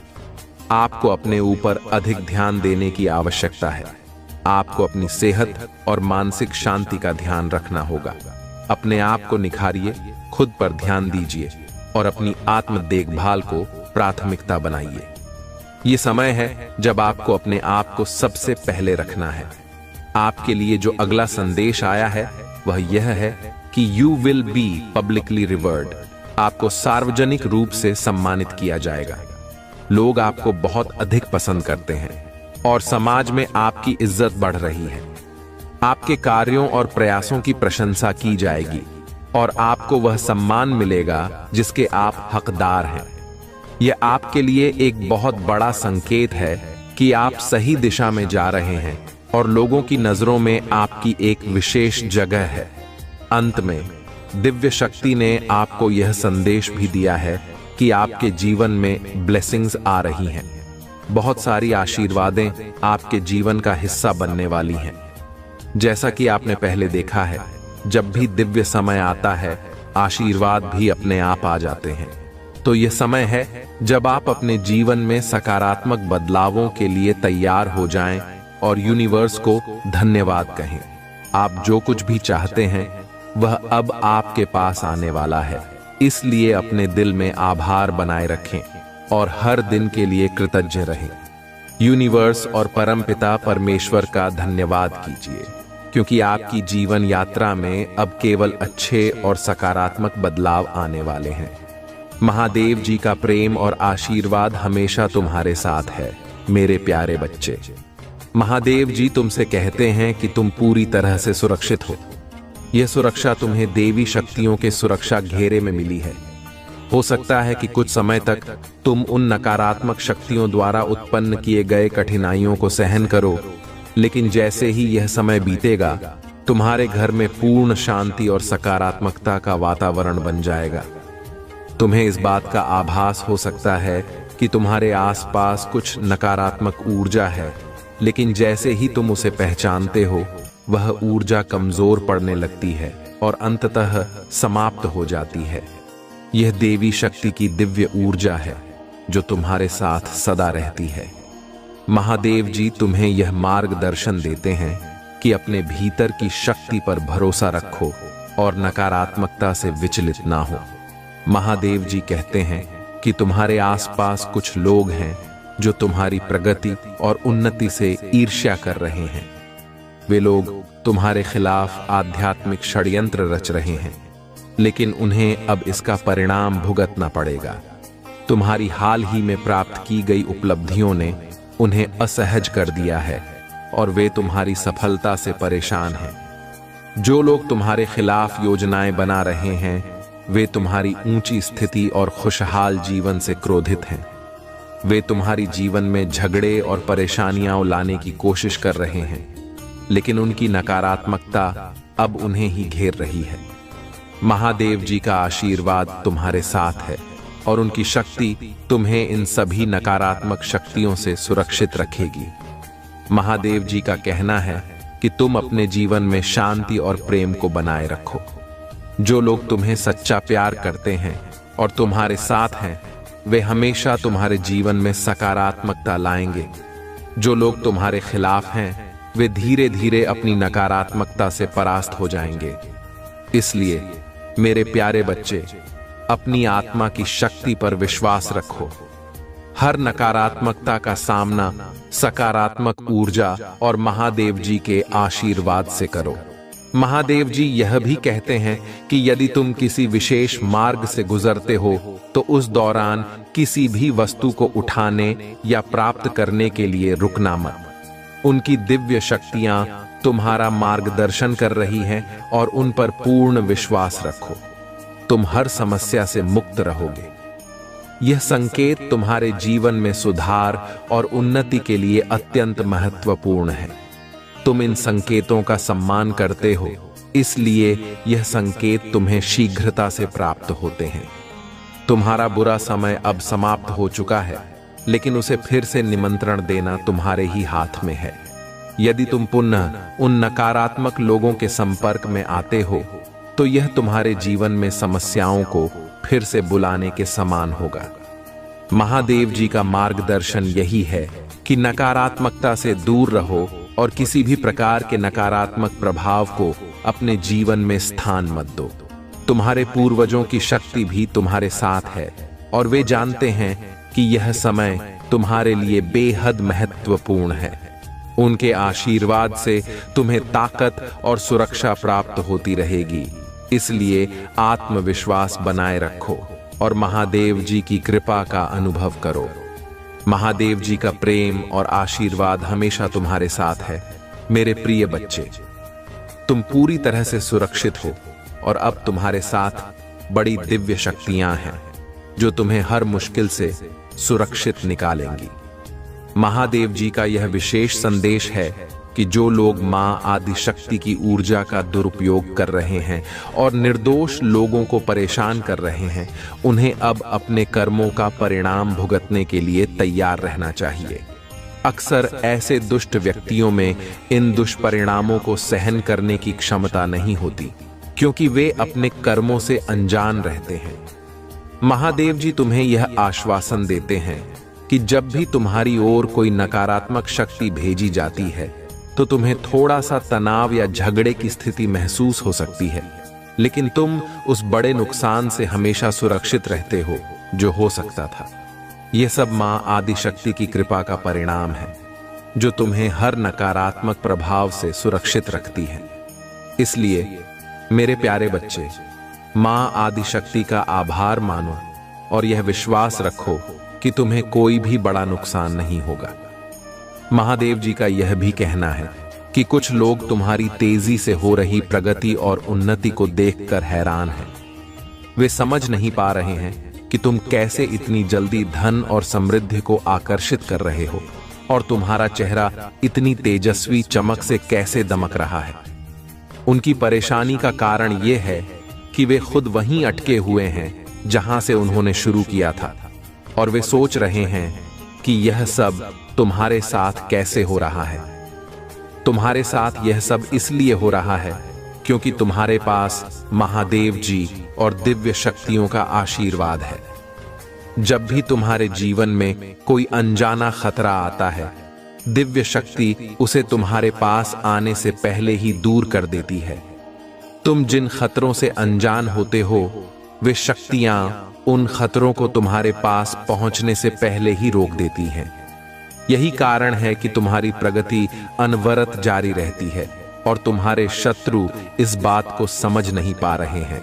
आपको अपने ऊपर अधिक ध्यान देने की आवश्यकता है। आपको अपनी सेहत और मानसिक शांति का ध्यान रखना होगा। अपने आप को निखारिए, खुद पर ध्यान दीजिए और अपनी आत्म देखभाल को प्राथमिकता बनाइए। ये समय है जब आपको अपने आप को सबसे पहले रखना है। आपके लिए जो अगला संदेश आया है वह यह है कि you will be publicly revered. आपको सार्वजनिक रूप से सम्मानित किया जाएगा। लोग आपको बहुत अधिक पसंद करते हैं और समाज में आपकी इज्जत बढ़ रही है। आपके कार्यों और प्रयासों की प्रशंसा की जाएगी और आपको वह सम्मान मिलेगा जिसके आप हकदार हैं। यह आपके लिए एक बहुत बड़ा संकेत है कि आप सही दिशा में जा रहे हैं और लोगों की नजरों में आपकी एक विशेष जगह है। अंत में दिव्य शक्ति ने आपको यह संदेश भी दिया है कि आपके जीवन में ब्लेसिंग्स आ रही हैं। बहुत सारी आशीर्वादें आपके जीवन का हिस्सा बनने वाली हैं। जैसा कि आपने पहले देखा है, जब भी दिव्य समय आता है, आशीर्वाद भी अपने आप आ जाते हैं। तो यह समय है जब आप अपने जीवन में सकारात्मक बदलावों के लिए तैयार हो जाएं और यूनिवर्स को धन्यवाद कहें। आप जो कुछ भी चाहते हैं वह अब आपके पास आने वाला है। इसलिए अपने दिल में आभार बनाए रखें और हर दिन के लिए कृतज्ञ रहें। यूनिवर्स और परमपिता परमेश्वर का धन्यवाद कीजिए, क्योंकि आपकी जीवन यात्रा में अब केवल अच्छे और सकारात्मक बदलाव आने वाले हैं। महादेव जी का प्रेम और आशीर्वाद हमेशा तुम्हारे साथ है, मेरे प्यारे बच्चे। महादेव जी तुमसे कहते हैं कि तुम पूरी तरह से सुरक्षित हो। यह सुरक्षा तुम्हें देवी शक्तियों के सुरक्षा घेरे में मिली है। हो सकता है कि कुछ समय तक तुम उन नकारात्मक शक्तियों द्वारा उत्पन्न किए गए कठिनाइयों को सहन करो, लेकिन जैसे ही यह समय बीतेगा, तुम्हारे घर में पूर्ण शांति और सकारात्मकता का वातावरण बन जाएगा। तुम्हें इस बात का आभास हो सकता है कि तुम्हारे आसपास कुछ नकारात्मक ऊर्जा है, लेकिन जैसे ही तुम उसे पहचानते हो, वह ऊर्जा कमजोर पड़ने लगती है और अंततः समाप्त हो जाती है। यह देवी शक्ति की दिव्य ऊर्जा है जो तुम्हारे साथ सदा रहती है। महादेव जी तुम्हें यह मार्गदर्शन देते हैं कि अपने भीतर की शक्ति पर भरोसा रखो और नकारात्मकता से विचलित ना हो। महादेव जी कहते हैं कि तुम्हारे आसपास कुछ लोग हैं जो तुम्हारी प्रगति और उन्नति से ईर्ष्या कर रहे हैं। वे लोग तुम्हारे खिलाफ आध्यात्मिक षड्यंत्र रच रहे हैं, लेकिन उन्हें अब इसका परिणाम भुगतना पड़ेगा। तुम्हारी हाल ही में प्राप्त की गई उपलब्धियों ने उन्हें असहज कर दिया है और वे तुम्हारी सफलता से परेशान हैं। जो लोग तुम्हारे खिलाफ योजनाएं बना रहे हैं, वे तुम्हारी ऊंची स्थिति और खुशहाल जीवन से क्रोधित हैं। वे तुम्हारी जीवन में झगड़े और परेशानियां लाने की कोशिश कर रहे हैं, लेकिन उनकी नकारात्मकता अब उन्हें ही घेर रही है। महादेव जी का आशीर्वाद तुम्हारे साथ है और उनकी शक्ति तुम्हें इन सभी नकारात्मक शक्तियों से सुरक्षित रखेगी। महादेव जी का कहना है कि तुम अपने जीवन में शांति और प्रेम को बनाए रखो। जो लोग तुम्हें सच्चा प्यार करते हैं और तुम्हारे साथ हैं, वे हमेशा तुम्हारे जीवन में सकारात्मकता लाएंगे। जो लोग तुम्हारे खिलाफ हैं, वे धीरे धीरे अपनी नकारात्मकता से परास्त हो जाएंगे। इसलिए मेरे प्यारे बच्चे, अपनी आत्मा की शक्ति पर विश्वास रखो। हर नकारात्मकता का सामना सकारात्मक ऊर्जा और महादेव जी के आशीर्वाद से करो। महादेव जी यह भी कहते हैं कि यदि तुम किसी विशेष मार्ग से गुजरते हो तो उस दौरान किसी भी वस्तु को उठाने या प्राप्त करने के लिए रुकना मत। उनकी दिव्य शक्तियां तुम्हारा मार्गदर्शन कर रही हैं और उन पर पूर्ण विश्वास रखो। तुम हर समस्या से मुक्त रहोगे। यह संकेत तुम्हारे जीवन में सुधार और उन्नति के लिए अत्यंत महत्वपूर्ण है। तुम इन संकेतों का सम्मान करते हो, इसलिए यह संकेत तुम्हें शीघ्रता से प्राप्त होते हैं। तुम्हारा बुरा समय अब समाप्त हो चुका है, लेकिन उसे फिर से निमंत्रण देना तुम्हारे ही हाथ में है। यदि तुम पुनः उन नकारात्मक लोगों के संपर्क में आते हो, तो यह तुम्हारे जीवन में समस्याओं को फिर से बुलाने के समान होगा। महादेव जी का मार्गदर्शन यही है कि नकारात्मकता से दूर रहो और किसी भी प्रकार के नकारात्मक प्रभाव को अपने जीवन में स्थान मत दो। तुम्हारे पूर्वजों की शक्ति भी तुम्हारे साथ है और वे जानते हैं कि यह समय तुम्हारे लिए बेहद महत्वपूर्ण है। उनके आशीर्वाद से तुम्हें ताकत और सुरक्षा प्राप्त होती रहेगी। इसलिए आत्मविश्वास बनाए रखो और महादेव जी की कृपा का अनुभव करो। महादेव जी का प्रेम और आशीर्वाद हमेशा तुम्हारे साथ है। मेरे प्रिय बच्चे, तुम पूरी तरह से सुरक्षित हो और अब तुम्हारे साथ बड़ी दिव्य शक्तियां हैं जो तुम्हें हर मुश्किल से सुरक्षित निकालेंगी। महादेव जी का यह विशेष संदेश है कि जो लोग मां आदि शक्ति की ऊर्जा का दुरुपयोग कर रहे हैं और निर्दोष लोगों को परेशान कर रहे हैं, उन्हें अब अपने कर्मों का परिणाम भुगतने के लिए तैयार रहना चाहिए। अक्सर ऐसे दुष्ट व्यक्तियों में इन दुष्परिणामों को सहन करने की क्षमता नहीं होती, क्योंकि वे अपने कर्मों से अनजान रहते हैं। महादेव जी तुम्हें यह आश्वासन देते हैं कि जब भी तुम्हारी ओर कोई नकारात्मक शक्ति भेजी जाती है, तो तुम्हें थोड़ा सा तनाव या झगड़े की स्थिति महसूस हो सकती है, लेकिन तुम उस बड़े नुकसान से हमेशा सुरक्षित रहते हो जो हो सकता था। यह सब मां आदि शक्ति की कृपा का परिणाम है, जो तुम्हें हर नकारात्मक प्रभाव से सुरक्षित रखती है। इसलिए मेरे प्यारे बच्चे, मां आदि शक्ति का आभार मानो और यह विश्वास रखो कि तुम्हें कोई भी बड़ा नुकसान नहीं होगा। महादेव जी का यह भी कहना है कि कुछ लोग तुम्हारी तेजी से हो रही प्रगति और उन्नति को देखकर हैरान हैं। वे समझ नहीं पा रहे हैं कि तुम कैसे इतनी जल्दी धन और समृद्धि को आकर्षित कर रहे हो और तुम्हारा चेहरा इतनी तेजस्वी चमक से कैसे दमक रहा है। उनकी परेशानी का कारण यह है कि वे खुद वहीं अटके हुए हैं जहां से उन्होंने शुरू किया था, और वे सोच रहे हैं कि यह सब तुम्हारे साथ कैसे हो रहा है। तुम्हारे साथ यह सब इसलिए हो रहा है क्योंकि तुम्हारे पास महादेव जी और दिव्य शक्तियों का आशीर्वाद है। जब भी तुम्हारे जीवन में कोई अनजाना खतरा आता है, दिव्य शक्ति उसे तुम्हारे पास आने से पहले ही दूर कर देती है। तुम जिन खतरों से अनजान होते हो, वे शक्तियां उन खतरों को तुम्हारे पास पहुंचने से पहले ही रोक देती हैं। यही कारण है कि तुम्हारी प्रगति अनवरत जारी रहती है और तुम्हारे शत्रु इस बात को समझ नहीं पा रहे हैं।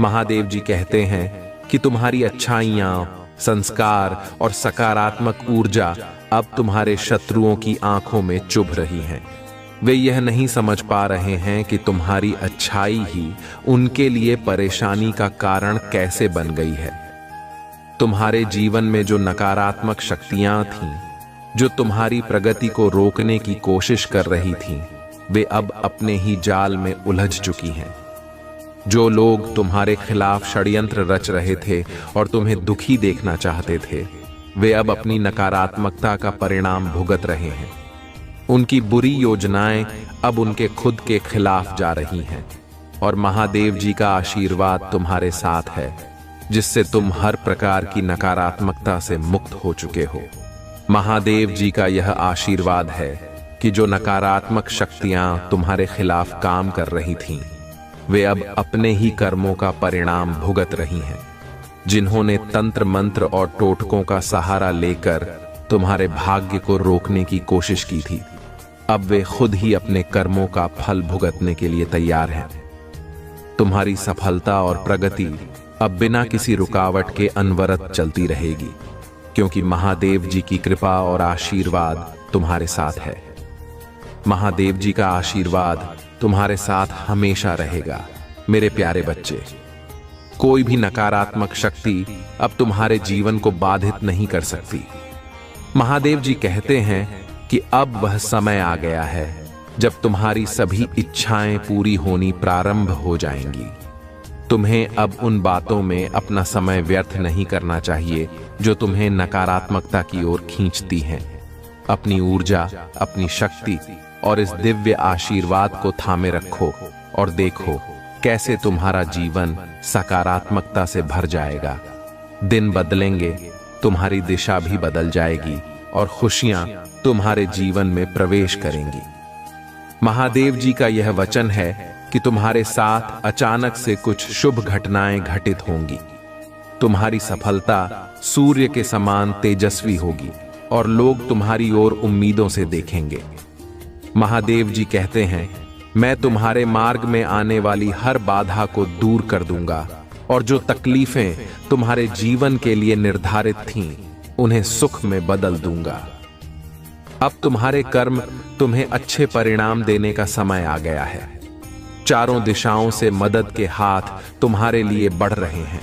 महादेव जी कहते हैं कि तुम्हारी अच्छाइयां, संस्कार और सकारात्मक ऊर्जा अब तुम्हारे शत्रुओं की आंखों में चुभ रही हैं। वे यह नहीं समझ पा रहे हैं कि तुम्हारी अच्छाई ही उनके लिए परेशानी का कारण कैसे बन गई है। तुम्हारे जीवन में जो नकारात्मक शक्तियां थीं, जो तुम्हारी प्रगति को रोकने की कोशिश कर रही थीं, वे अब अपने ही जाल में उलझ चुकी हैं। जो लोग तुम्हारे खिलाफ षड्यंत्र रच रहे थे और तुम्हें दुखी देखना चाहते थे, वे अब अपनी नकारात्मकता का परिणाम भुगत रहे हैं। उनकी बुरी योजनाएं अब उनके खुद के खिलाफ जा रही हैं और महादेव जी का आशीर्वाद तुम्हारे साथ है, जिससे तुम हर प्रकार की नकारात्मकता से मुक्त हो चुके हो। महादेव जी का यह आशीर्वाद है कि जो नकारात्मक शक्तियां तुम्हारे खिलाफ काम कर रही थीं, वे अब अपने ही कर्मों का परिणाम भुगत रही हैं। जिन्होंने तंत्र मंत्र और टोटकों का सहारा लेकर तुम्हारे भाग्य को रोकने की कोशिश की थी, अब वे खुद ही अपने कर्मों का फल भुगतने के लिए तैयार हैं। तुम्हारी सफलता और प्रगति अब बिना किसी रुकावट के अनवरत चलती रहेगी, क्योंकि महादेव जी की कृपा और आशीर्वाद तुम्हारे साथ है। महादेव जी का आशीर्वाद तुम्हारे साथ हमेशा रहेगा मेरे प्यारे बच्चे। कोई भी नकारात्मक शक्ति अब तुम्हारे जीवन को बाधित नहीं कर सकती। महादेव जी कहते हैं कि अब वह समय आ गया है जब तुम्हारी सभी इच्छाएं पूरी होनी प्रारंभ हो जाएंगी। तुम्हें अब उन बातों में अपना समय व्यर्थ नहीं करना चाहिए जो तुम्हें नकारात्मकता की ओर खींचती हैं। अपनी ऊर्जा, अपनी शक्ति और इस दिव्य आशीर्वाद को थामे रखो और देखो कैसे तुम्हारा जीवन सकारात्मकता से भर जाएगा। दिन बदलेंगे, तुम्हारी दिशा भी बदल जाएगी और खुशियां तुम्हारे जीवन में प्रवेश करेंगी। महादेव जी का यह वचन है कि तुम्हारे साथ अचानक से कुछ शुभ घटनाएं घटित होंगी। तुम्हारी सफलता सूर्य के समान तेजस्वी होगी और लोग तुम्हारी ओर उम्मीदों से देखेंगे। महादेव जी कहते हैं, मैं तुम्हारे मार्ग में आने वाली हर बाधा को दूर कर दूंगा और जो तकलीफें तुम्हारे जीवन के लिए निर्धारित थीं, उन्हें सुख में बदल दूंगा। अब तुम्हारे कर्म तुम्हें अच्छे परिणाम देने का समय आ गया है। चारों दिशाओं से मदद के हाथ तुम्हारे लिए बढ़ रहे हैं।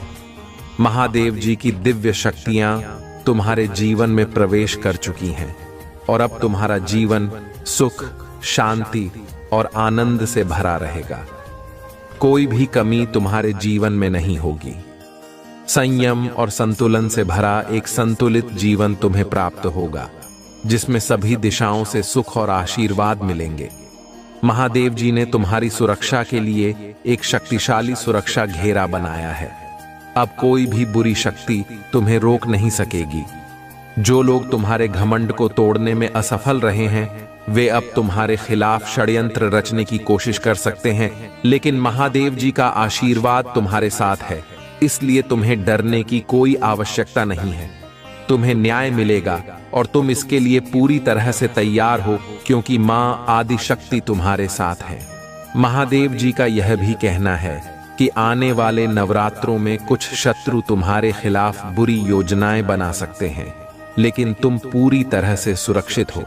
महादेव जी की दिव्य शक्तियां तुम्हारे जीवन में प्रवेश कर चुकी हैं और अब तुम्हारा जीवन सुख, शांति और आनंद से भरा रहेगा। कोई भी कमी तुम्हारे जीवन में नहीं होगी। संयम और संतुलन से भरा एक संतुलित जीवन तुम्हें प्राप्त होगा, जिसमें सभी दिशाओं से सुख और आशीर्वाद मिलेंगे। महादेव जी ने तुम्हारी सुरक्षा के लिए एक शक्तिशाली सुरक्षा घेरा बनाया है। अब कोई भी बुरी शक्ति तुम्हें रोक नहीं सकेगी। जो लोग तुम्हारे घमंड को तोड़ने में असफल रहे हैं, वे अब तुम्हारे खिलाफ षड्यंत्र रचने की कोशिश कर सकते हैं, लेकिन महादेव जी का आशीर्वाद तुम्हारे साथ है, इसलिए तुम्हें डरने की कोई आवश्यकता नहीं है। तुम्हें न्याय मिलेगा और तुम इसके लिए पूरी तरह से तैयार हो, क्योंकि मां आदि शक्ति तुम्हारे साथ है। महादेव जी का यह भी कहना है कि आने वाले नवरात्रों में कुछ शत्रु तुम्हारे खिलाफ बुरी योजनाएं बना सकते हैं, लेकिन तुम पूरी तरह से सुरक्षित हो।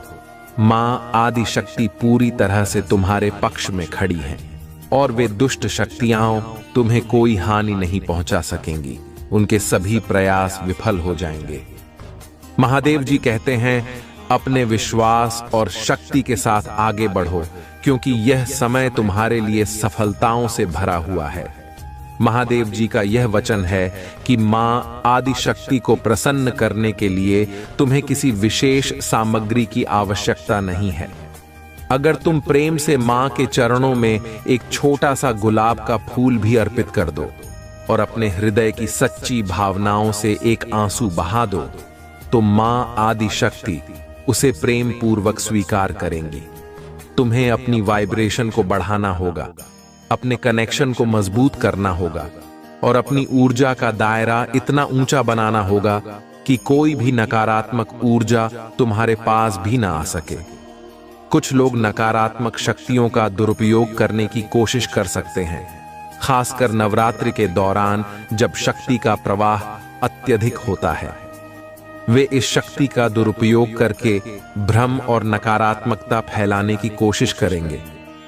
मां आदि शक्ति पूरी तरह से तुम्हारे पक्ष में खड़ी है और वे दुष्ट शक्तियां तुम्हें कोई हानि नहीं पहुंचा सकेंगी। उनके सभी प्रयास विफल हो जाएंगे। महादेव जी कहते हैं, अपने विश्वास और शक्ति के साथ आगे बढ़ो, क्योंकि यह समय तुम्हारे लिए सफलताओं से भरा हुआ है। महादेव जी का यह वचन है कि मां आदि शक्ति को प्रसन्न करने के लिए तुम्हें किसी विशेष सामग्री की आवश्यकता नहीं है। अगर तुम प्रेम से मां के चरणों में एक छोटा सा गुलाब का फूल भी अर्पित कर दो और अपने हृदय की सच्ची भावनाओं से एक आंसू बहा दो, तो मां आदि शक्ति उसे प्रेम पूर्वक स्वीकार करेंगी। तुम्हें अपनी वाइब्रेशन को बढ़ाना होगा, अपने कनेक्शन को मजबूत करना होगा और अपनी ऊर्जा का दायरा इतना ऊंचा बनाना होगा कि कोई भी नकारात्मक ऊर्जा तुम्हारे पास भी ना आ सके। कुछ लोग नकारात्मक शक्तियों का दुरुपयोग करने की कोशिश कर सकते हैं, खासकर नवरात्रि के दौरान जब शक्ति का प्रवाह अत्यधिक होता है। वे इस शक्ति का दुरुपयोग करके भ्रम और नकारात्मकता फैलाने की कोशिश करेंगे,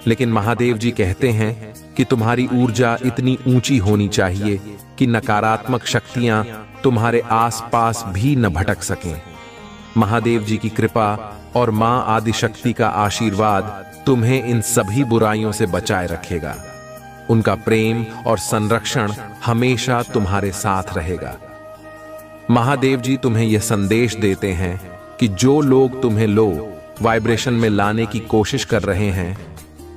लेकिन महादेव जी कहते हैं कि तुम्हारी ऊर्जा इतनी ऊंची होनी चाहिए कि नकारात्मक शक्तियां तुम्हारे आसपास भी न भटक सकें। महादेव जी की कृपा और मां आदिशक्ति का आशीर्वाद तुम्हें इन सभी बुराइयों से बचाए रखेगा। उनका प्रेम और संरक्षण हमेशा तुम्हारे साथ रहेगा। महादेव जी तुम्हें यह संदेश देते हैं कि जो लोग तुम्हें लो वाइब्रेशन में लाने की कोशिश कर रहे हैं,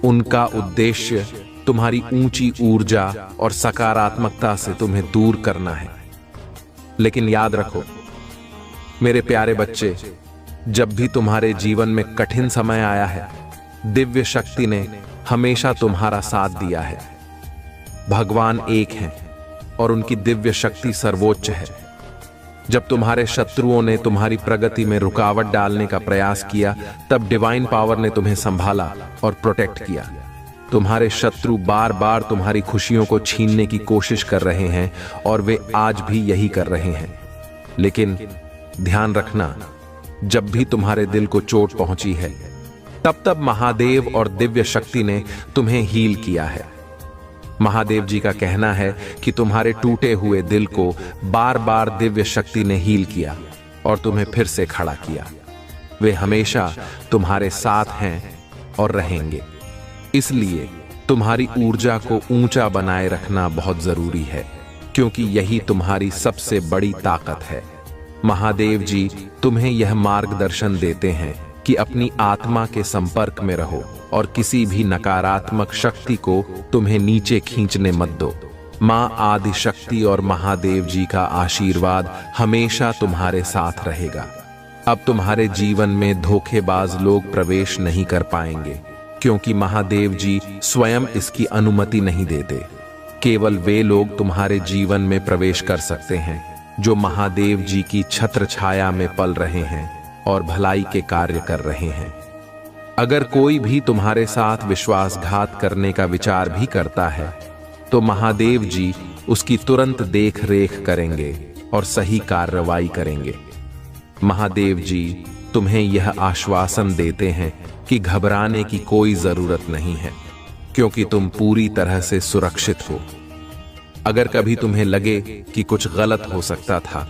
उनका उद्देश्य तुम्हारी ऊंची ऊर्जा और सकारात्मकता से तुम्हें दूर करना है। लेकिन याद रखो मेरे प्यारे बच्चे, जब भी तुम्हारे जीवन में कठिन समय आया है, दिव्य शक्ति ने हमेशा तुम्हारा साथ दिया है। भगवान एक हैं और उनकी दिव्य शक्ति सर्वोच्च है। जब तुम्हारे शत्रुओं ने तुम्हारी प्रगति में रुकावट डालने का प्रयास किया, तब डिवाइन पावर ने तुम्हें संभाला और प्रोटेक्ट किया। तुम्हारे शत्रु बार बार तुम्हारी खुशियों को छीनने की कोशिश कर रहे हैं और वे आज भी यही कर रहे हैं। लेकिन ध्यान रखना, जब भी तुम्हारे दिल को चोट पहुंची है, तब महादेव और दिव्य शक्ति ने तुम्हें हील किया है। महादेव जी का कहना है कि तुम्हारे टूटे हुए दिल को बार बार दिव्य शक्ति ने हील किया और तुम्हें फिर से खड़ा किया। वे हमेशा तुम्हारे साथ हैं और रहेंगे। इसलिए तुम्हारी ऊर्जा को ऊंचा बनाए रखना बहुत जरूरी है, क्योंकि यही तुम्हारी सबसे बड़ी ताकत है। महादेव जी तुम्हें यह मार्गदर्शन देते हैं कि अपनी आत्मा के संपर्क में रहो और किसी भी नकारात्मक शक्ति को तुम्हें नीचे खींचने मत दो। मां आदि शक्ति और महादेव जी का आशीर्वाद हमेशा तुम्हारे साथ रहेगा। अब तुम्हारे जीवन में धोखेबाज लोग प्रवेश नहीं कर पाएंगे, क्योंकि महादेव जी स्वयं इसकी अनुमति नहीं देते। केवल वे लोग तुम्हारे जीवन में प्रवेश कर सकते हैं जो महादेव जी की छत्र छाया में पल रहे हैं और भलाई के कार्य कर रहे हैं। अगर कोई भी तुम्हारे साथ विश्वासघात करने का विचार भी करता है, तो महादेव जी उसकी तुरंत देख रेख करेंगे और सही कार्रवाई करेंगे। महादेव जी तुम्हें यह आश्वासन देते हैं कि घबराने की कोई जरूरत नहीं है, क्योंकि तुम पूरी तरह से सुरक्षित हो। अगर कभी तुम्हें लगे कि कुछ गलत हो सकता था,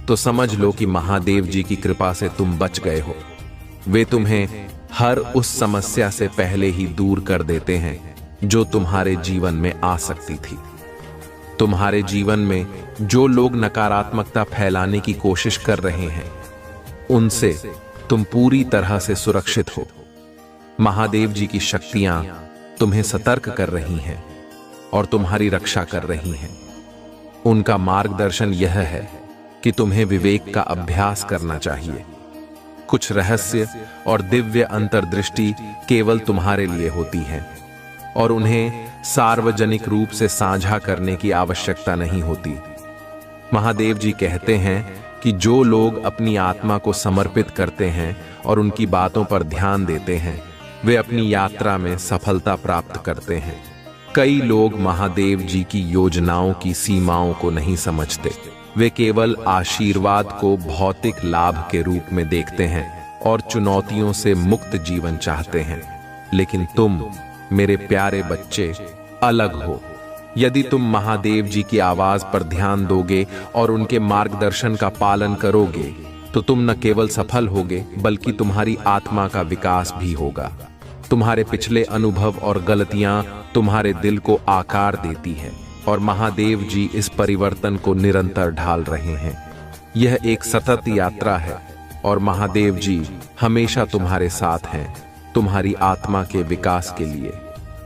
तो समझ लो कि महादेव जी की कृपा से तुम बच गए हो। वे तुम्हें हर उस समस्या से पहले ही दूर कर देते हैं जो तुम्हारे जीवन में आ सकती थी। तुम्हारे जीवन में जो लोग नकारात्मकता फैलाने की कोशिश कर रहे हैं, उनसे तुम पूरी तरह से सुरक्षित हो। महादेव जी की शक्तियां तुम्हें सतर्क कर रही हैं और तुम्हारी रक्षा कर रही हैं। उनका मार्गदर्शन यह है कि तुम्हें विवेक का अभ्यास करना चाहिए। कुछ रहस्य और दिव्य अंतर्दृष्टि केवल तुम्हारे लिए होती हैं और उन्हें सार्वजनिक रूप से साझा करने की आवश्यकता नहीं होती। महादेव जी कहते हैं कि जो लोग अपनी आत्मा को समर्पित करते हैं और उनकी बातों पर ध्यान देते हैं, वे अपनी यात्रा में सफलता प्राप्त करते हैं। कई लोग महादेव जी की योजनाओं की सीमाओं को नहीं समझते। वे केवल आशीर्वाद को भौतिक लाभ के रूप में देखते हैं और चुनौतियों से मुक्त जीवन चाहते हैं। लेकिन तुम, मेरे प्यारे बच्चे, अलग हो। यदि तुम महादेव जी की आवाज पर ध्यान दोगे और उनके मार्गदर्शन का पालन करोगे, तो तुम न केवल सफल होगे, बल्कि तुम्हारी आत्मा का विकास भी होगा। तुम्हारे पिछले अनुभव और गलतियां तुम्हारे दिल को आकार देती है और महादेव जी इस परिवर्तन को निरंतर ढाल रहे हैं। यह एक सतत यात्रा है और महादेव जी हमेशा तुम्हारे साथ हैं, तुम्हारी आत्मा के विकास के लिए।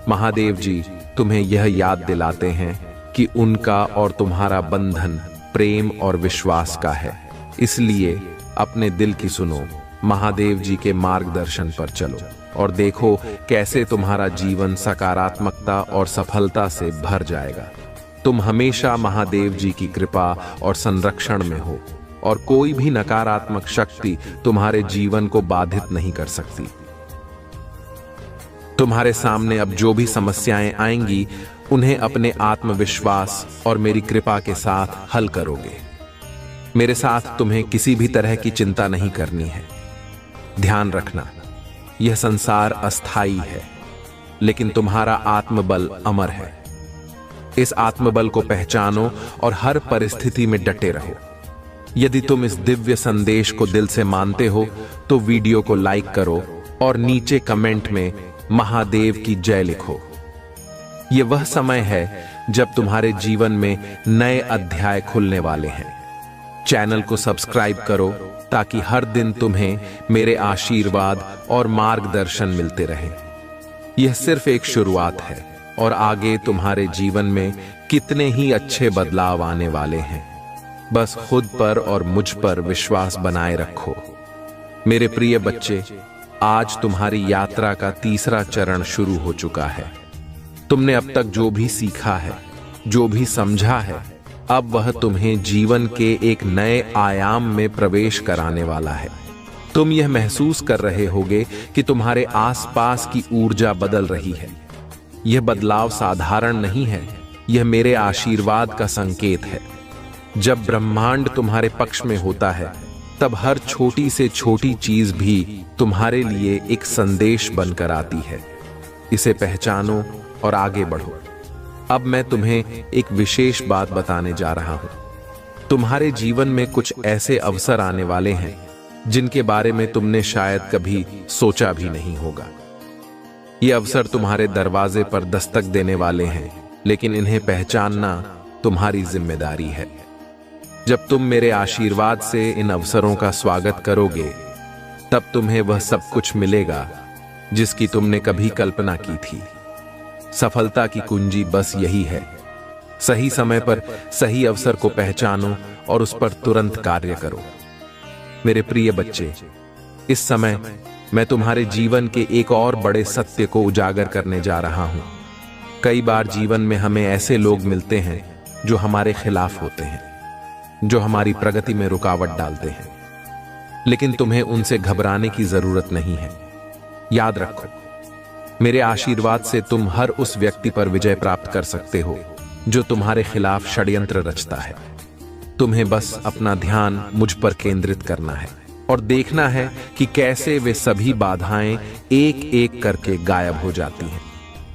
महादेव जी तुम्हें यह याद दिलाते हैं कि उनका और तुम्हारा बंधन प्रेम और विश्वास का है। इसलिए अपने दिल की सुनो, महादेव जी के मार्गदर्शन पर चलो और देखो कैसे तुम्हारा जीवन सकारात्मकता और सफलता से भर जाएगा। तुम हमेशा महादेव जी की कृपा और संरक्षण में हो और कोई भी नकारात्मक शक्ति तुम्हारे जीवन को बाधित नहीं कर सकती। तुम्हारे सामने अब जो भी समस्याएं आएंगी, उन्हें अपने आत्मविश्वास और मेरी कृपा के साथ हल करोगे। मेरे साथ तुम्हें किसी भी तरह की चिंता नहीं करनी है। ध्यान रखना, यह संसार अस्थाई है, लेकिन तुम्हारा आत्मबल अमर है। इस आत्मबल को पहचानो और हर परिस्थिति में डटे रहो। यदि तुम इस दिव्य संदेश को दिल से मानते हो तो वीडियो को लाइक करो और नीचे कमेंट में महादेव की जय लिखो। यह वह समय है जब तुम्हारे जीवन में नए अध्याय खुलने वाले हैं। चैनल को सब्सक्राइब करो ताकि हर दिन तुम्हें मेरे आशीर्वाद और मार्गदर्शन मिलते रहे। यह सिर्फ एक शुरुआत है और आगे तुम्हारे जीवन में कितने ही अच्छे बदलाव आने वाले हैं। बस खुद पर और मुझ पर विश्वास बनाए रखो। मेरे प्रिय बच्चे, आज तुम्हारी यात्रा का तीसरा चरण शुरू हो चुका है। तुमने अब तक जो भी सीखा है, जो भी समझा है, अब वह तुम्हें जीवन के एक नए आयाम में प्रवेश कराने वाला है। तुम यह महसूस कर रहे होगे कि तुम्हारे आसपास की ऊर्जा बदल रही है। यह बदलाव साधारण नहीं है, यह मेरे आशीर्वाद का संकेत है। जब ब्रह्मांड तुम्हारे पक्ष में होता है, तब हर छोटी से छोटी चीज भी तुम्हारे लिए एक संदेश बनकर आती है। इसे पहचानो और आगे बढ़ो। अब मैं तुम्हें एक विशेष बात बताने जा रहा हूं। तुम्हारे जीवन में कुछ ऐसे अवसर आने वाले हैं जिनके बारे में तुमने शायद कभी सोचा भी नहीं होगा। ये अवसर तुम्हारे दरवाजे पर दस्तक देने वाले हैं, लेकिन इन्हें पहचानना तुम्हारी जिम्मेदारी है। जब तुम मेरे आशीर्वाद से इन अवसरों का स्वागत करोगे, तब तुम्हें वह सब कुछ मिलेगा जिसकी तुमने कभी कल्पना की थी। सफलता की कुंजी बस यही है, सही समय पर सही अवसर को पहचानो और उस पर तुरंत कार्य करो। मेरे प्रिय बच्चे, इस समय मैं तुम्हारे जीवन के एक और बड़े सत्य को उजागर करने जा रहा हूं। कई बार जीवन में हमें ऐसे लोग मिलते हैं जो हमारे खिलाफ होते हैं, जो हमारी प्रगति में रुकावट डालते हैं, लेकिन तुम्हें उनसे घबराने की जरूरत नहीं है। याद रखो, मेरे आशीर्वाद से तुम हर उस व्यक्ति पर विजय प्राप्त कर सकते हो जो तुम्हारे खिलाफ षड्यंत्र रचता है। तुम्हें बस अपना ध्यान मुझ पर केंद्रित करना है और देखना है कि कैसे वे सभी बाधाएं एक एक करके गायब हो जाती हैं।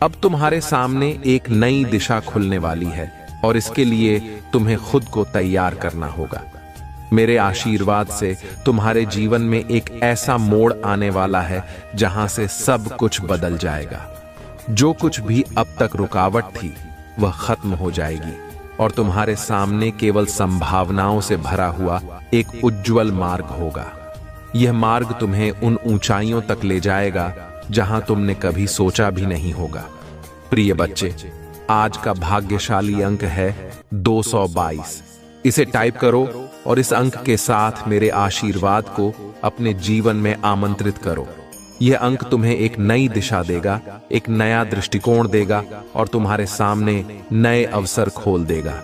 अब तुम्हारे सामने एक नई दिशा खुलने वाली है और इसके लिए तुम्हें खुद को तैयार करना होगा। मेरे आशीर्वाद से तुम्हारे जीवन में एक ऐसा मोड़ आने वाला है जहां से सब कुछ बदल जाएगा। जो कुछ भी अब तक रुकावट थी वह खत्म हो जाएगी और तुम्हारे सामने केवल संभावनाओं से भरा हुआ एक उज्जवल मार्ग होगा। यह मार्ग तुम्हें उन ऊंचाइयों तक ले जाएगा जहां तुमने कभी सोचा भी नहीं होगा। प्रिय बच्चे, आज का भाग्यशाली अंक है 222। इसे टाइप करो और इस अंक के साथ मेरे आशीर्वाद को अपने जीवन में आमंत्रित करो। यह अंक तुम्हें एक नई दिशा देगा, एक नया दृष्टिकोण देगा और तुम्हारे सामने नए अवसर खोल देगा।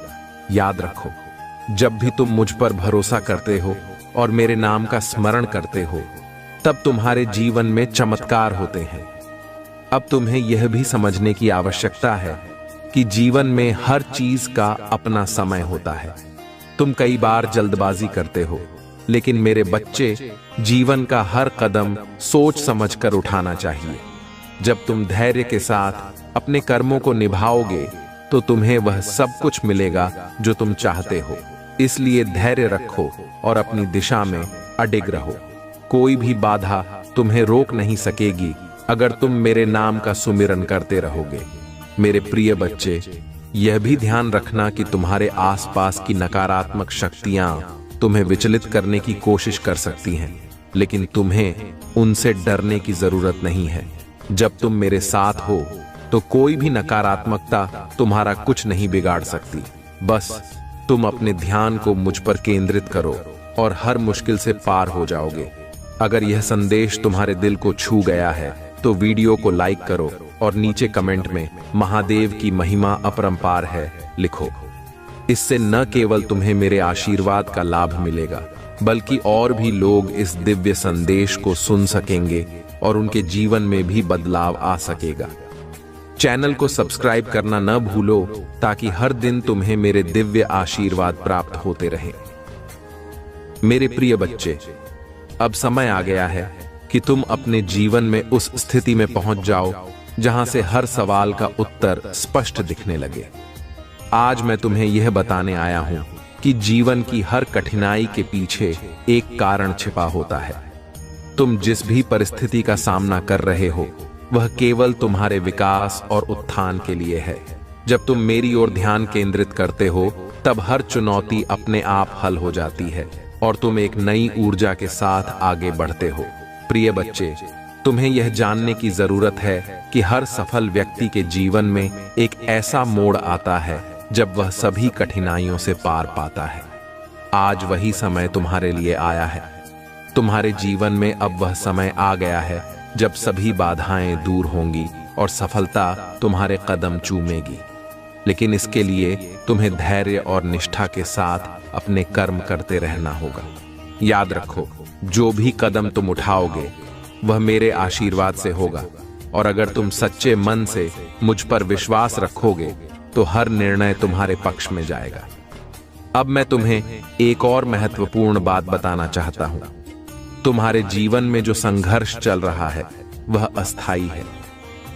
याद रखो, जब भी तुम मुझ पर भरोसा करते हो और मेरे नाम का स्मरण करते हो, तब तुम्हारे जीवन में चमत्कार होते हैं। अब तुम्हें यह भी समझने की आवश्यकता है कि जीवन में हर चीज का अपना समय होता है। तुम कई बार जल्दबाजी करते हो, लेकिन मेरे बच्चे, जीवन का हर कदम सोच समझकर उठाना चाहिए। जब तुम धैर्य के साथ अपने कर्मों को निभाओगे तो तुम्हें वह सब कुछ मिलेगा जो तुम चाहते हो। इसलिए धैर्य रखो और अपनी दिशा में अडिग रहो। कोई भी बाधा तुम्हें रोक नहीं सकेगी अगर तुम मेरे नाम का सुमिरन करते रहोगे। मेरे प्रिय बच्चे, यह भी ध्यान रखना कि तुम्हारे आसपास की नकारात्मक शक्तियां तुम्हें विचलित करने की कोशिश कर सकती हैं, लेकिन तुम्हें उनसे डरने की जरूरत नहीं है। जब तुम मेरे साथ हो तो कोई भी नकारात्मकता तुम्हारा कुछ नहीं बिगाड़ सकती। बस तुम अपने ध्यान को मुझ पर केंद्रित करो और हर मुश्किल से पार हो जाओगे। अगर यह संदेश तुम्हारे दिल को छू गया है तो वीडियो को लाइक करो और नीचे कमेंट में महादेव की महिमा अपरंपार है लिखो। इससे न केवल तुम्हें मेरे आशीर्वाद का लाभ मिलेगा, बल्कि और भी लोग इस दिव्य संदेश को सुन सकेंगे और उनके जीवन में भी बदलाव आ सकेगा। चैनल को सब्सक्राइब करना न भूलो ताकि हर दिन तुम्हें मेरे दिव्य आशीर्वाद प्राप्त होते रहें। मेरे प्रिय बच्चे, अब समय आ गया है कि तुम अपने जीवन में उस स्थिति में पहुंच जाओ जहां से हर सवाल का उत्तर स्पष्ट दिखने लगे। आज मैं तुम्हें यह बताने आया हूं कि जीवन की हर कठिनाई के पीछे एक कारण छिपा होता है। तुम जिस भी परिस्थिति का सामना कर रहे हो वह केवल तुम्हारे विकास और उत्थान के लिए है। जब तुम मेरी ओर ध्यान केंद्रित करते हो तब हर चुनौती अपने आप हल हो जाती है और तुम एक नई ऊर्जा के साथ आगे बढ़ते हो। प्रिय बच्चे, तुम्हें यह जानने की जरूरत है कि हर सफल व्यक्ति के जीवन में एक ऐसा मोड़ आता है जब वह सभी कठिनाइयों से पार पाता है। आज वही समय तुम्हारे लिए आया है। तुम्हारे जीवन में अब वह समय आ गया है जब सभी बाधाएं दूर होंगी और सफलता तुम्हारे कदम चूमेगी। लेकिन इसके लिए तुम्हें धैर्य और निष्ठा के साथ अपने कर्म करते रहना होगा। याद रखो, जो भी कदम तुम उठाओगे वह मेरे आशीर्वाद से होगा, और अगर तुम सच्चे मन से मुझ पर विश्वास रखोगे तो हर निर्णय तुम्हारे पक्ष में जाएगा। अब मैं तुम्हें एक और महत्वपूर्ण बात बताना चाहता हूं। तुम्हारे जीवन में जो संघर्ष चल रहा है वह अस्थाई है।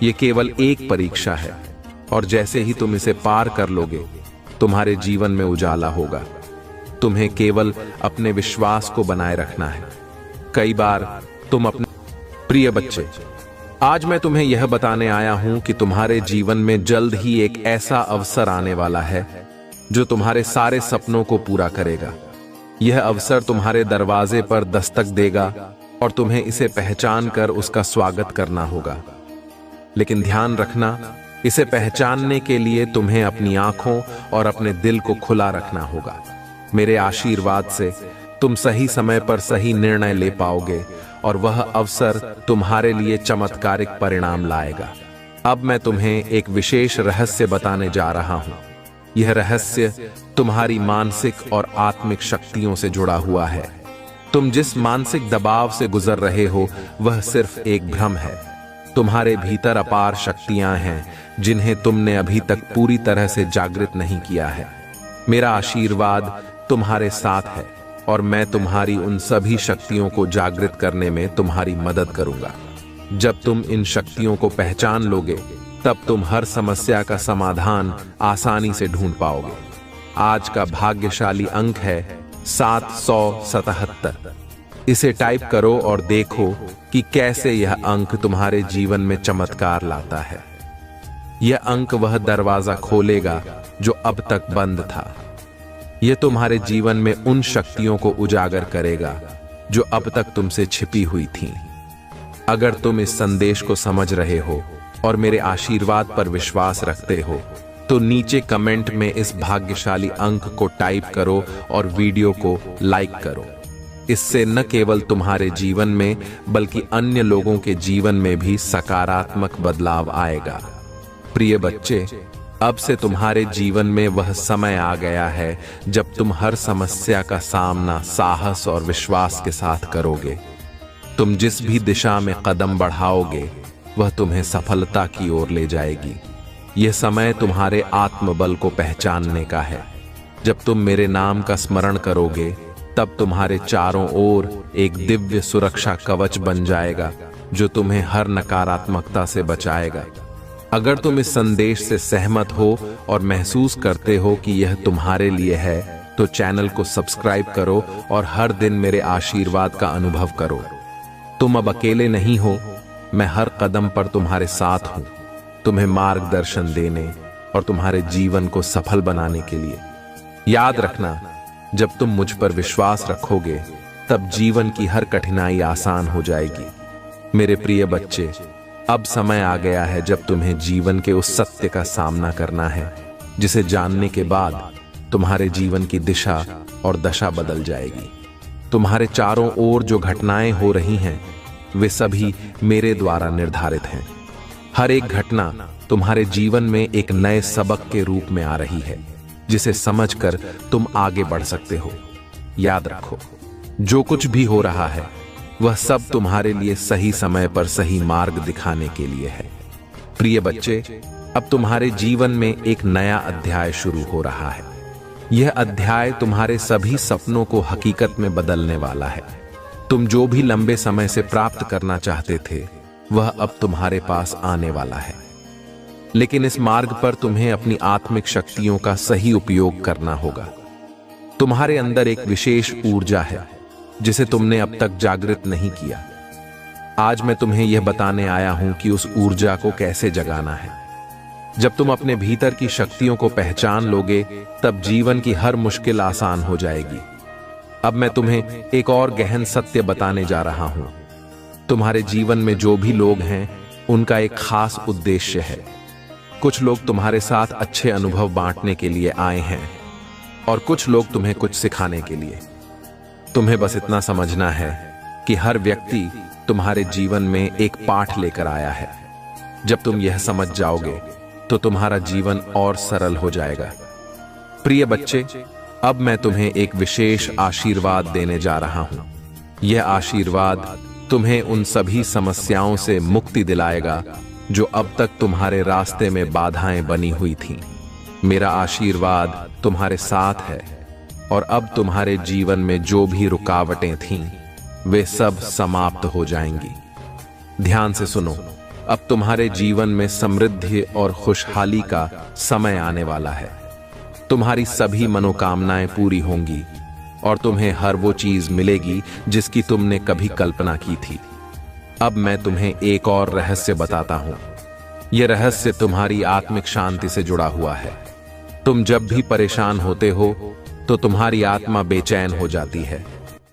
यह केवल एक परीक्षा है, और जैसे ही तुम इसे पार कर लोगे तुम्हारे जीवन में उजाला होगा। तुम्हें केवल अपने विश्वास को बनाए रखना है। कई बार तुम अपने प्रिय बच्चे, आज मैं तुम्हें यह बताने आया हूं कि तुम्हारे जीवन में जल्द ही एक ऐसा अवसर आने वाला है जो तुम्हारे सारे सपनों को पूरा करेगा। यह अवसर तुम्हारे दरवाजे पर दस्तक देगा और तुम्हें इसे पहचान कर उसका स्वागत करना होगा। लेकिन ध्यान रखना, इसे पहचानने के लिए तुम्हें अपनी आंखों और अपने दिल को खुला रखना होगा। मेरे आशीर्वाद से तुम सही समय पर सही निर्णय ले पाओगे और वह अवसर तुम्हारे लिए चमत्कारिक परिणाम लाएगा। अब मैं तुम्हें एक विशेष रहस्य बताने जा रहा हूं। यह रहस्य तुम्हारी मानसिक और आत्मिक शक्तियों से जुड़ा हुआ है। तुम जिस मानसिक दबाव से गुजर रहे हो वह सिर्फ एक भ्रम है। तुम्हारे भीतर अपार शक्तियां हैं जिन्हें तुमने अभी तक पूरी तरह से जागृत नहीं किया है। मेरा आशीर्वाद तुम्हारे साथ है और मैं तुम्हारी उन सभी शक्तियों को जागृत करने में तुम्हारी मदद करूंगा। जब तुम इन शक्तियों को पहचान लोगे तब तुम हर समस्या का समाधान आसानी से ढूंढ पाओगे। आज का भाग्यशाली अंक है 777। इसे टाइप करो और देखो कि कैसे यह अंक तुम्हारे जीवन में चमत्कार लाता है। यह अंक वह दरवाजा खोलेगा जो अब तक बंद था। यह तुम्हारे जीवन में उन शक्तियों को उजागर करेगा जो अब तक तुमसे छिपी हुई थीं। अगर तुम इस संदेश को समझ रहे हो और मेरे आशीर्वाद पर विश्वास रखते हो तो नीचे कमेंट में इस भाग्यशाली अंक को टाइप करो और वीडियो को लाइक करो। इससे न केवल तुम्हारे जीवन में बल्कि अन्य लोगों के जीवन में भी सकारात्मक बदलाव आएगा। प्रिय बच्चे, अब से तुम्हारे जीवन में वह समय आ गया है जब तुम हर समस्या का सामना साहस और विश्वास के साथ करोगे। तुम जिस भी दिशा में कदम बढ़ाओगे वह तुम्हें सफलता की ओर ले जाएगी। यह समय तुम्हारे आत्मबल को पहचानने का है। जब तुम मेरे नाम का स्मरण करोगे तब तुम्हारे चारों ओर एक दिव्य सुरक्षा कवच बन जाएगा जो तुम्हें हर नकारात्मकता से बचाएगा। अगर तुम इस संदेश से सहमत हो और महसूस करते हो कि यह तुम्हारे लिए है तो चैनल को सब्सक्राइब करो और हर दिन मेरे आशीर्वाद का अनुभव करो। तुम अब अकेले नहीं हो, मैं हर कदम पर तुम्हारे साथ हूं, तुम्हें मार्गदर्शन देने और तुम्हारे जीवन को सफल बनाने के लिए। याद रखना, जब तुम मुझ पर विश्वास रखोगे तब जीवन की हर कठिनाई आसान हो जाएगी। मेरे प्रिय बच्चे, अब समय आ गया है जब तुम्हें जीवन के उस सत्य का सामना करना है जिसे जानने के बाद तुम्हारे जीवन की दिशा और दशा बदल जाएगी। तुम्हारे चारों ओर जो घटनाएं हो रही हैं वे सभी मेरे द्वारा निर्धारित हैं। हर एक घटना तुम्हारे जीवन में एक नए सबक के रूप में आ रही है जिसे समझकर तुम आगे बढ़ सकते हो। याद रखो, जो कुछ भी हो रहा है वह सब तुम्हारे लिए सही समय पर सही मार्ग दिखाने के लिए है। प्रिय बच्चे, अब तुम्हारे जीवन में एक नया अध्याय शुरू हो रहा है। यह अध्याय तुम्हारे सभी सपनों को हकीकत में बदलने वाला है। तुम जो भी लंबे समय से प्राप्त करना चाहते थे वह अब तुम्हारे पास आने वाला है। लेकिन इस मार्ग पर तुम्हें अपनी आत्मिक शक्तियों का सही उपयोग करना होगा। तुम्हारे अंदर एक विशेष ऊर्जा है जिसे तुमने अब तक जागृत नहीं किया। आज मैं तुम्हें यह बताने आया हूं कि उस ऊर्जा को कैसे जगाना है। जब तुम अपने भीतर की शक्तियों को पहचान लोगे तब जीवन की हर मुश्किल आसान हो जाएगी। अब मैं तुम्हें एक और गहन सत्य बताने जा रहा हूं। तुम्हारे जीवन में जो भी लोग हैं उनका एक खास उद्देश्य है। कुछ लोग तुम्हारे साथ अच्छे अनुभव बांटने के लिए आए हैं और कुछ लोग तुम्हें कुछ सिखाने के लिए। तुम्हें बस इतना समझना है कि हर व्यक्ति तुम्हारे जीवन में एक पाठ लेकर आया है। जब तुम यह समझ जाओगे तो तुम्हारा जीवन और सरल हो जाएगा। प्रिय बच्चे, अब मैं तुम्हें एक विशेष आशीर्वाद देने जा रहा हूं। यह आशीर्वाद तुम्हें उन सभी समस्याओं से मुक्ति दिलाएगा जो अब तक तुम्हारे रास्ते में बाधाएं बनी हुई थीं। मेरा आशीर्वाद तुम्हारे साथ है और अब तुम्हारे जीवन में जो भी रुकावटें थीं वे सब समाप्त हो जाएंगी। ध्यान से सुनो, अब तुम्हारे जीवन में समृद्धि और खुशहाली का समय आने वाला है। तुम्हारी सभी मनोकामनाएं पूरी होंगी और तुम्हें हर वो चीज मिलेगी जिसकी तुमने कभी कल्पना की थी। अब मैं तुम्हें एक और रहस्य बताता हूं। यह रहस्य तुम्हारी आत्मिक शांति से जुड़ा हुआ है। तुम जब भी परेशान होते हो तो तुम्हारी आत्मा बेचैन हो जाती है,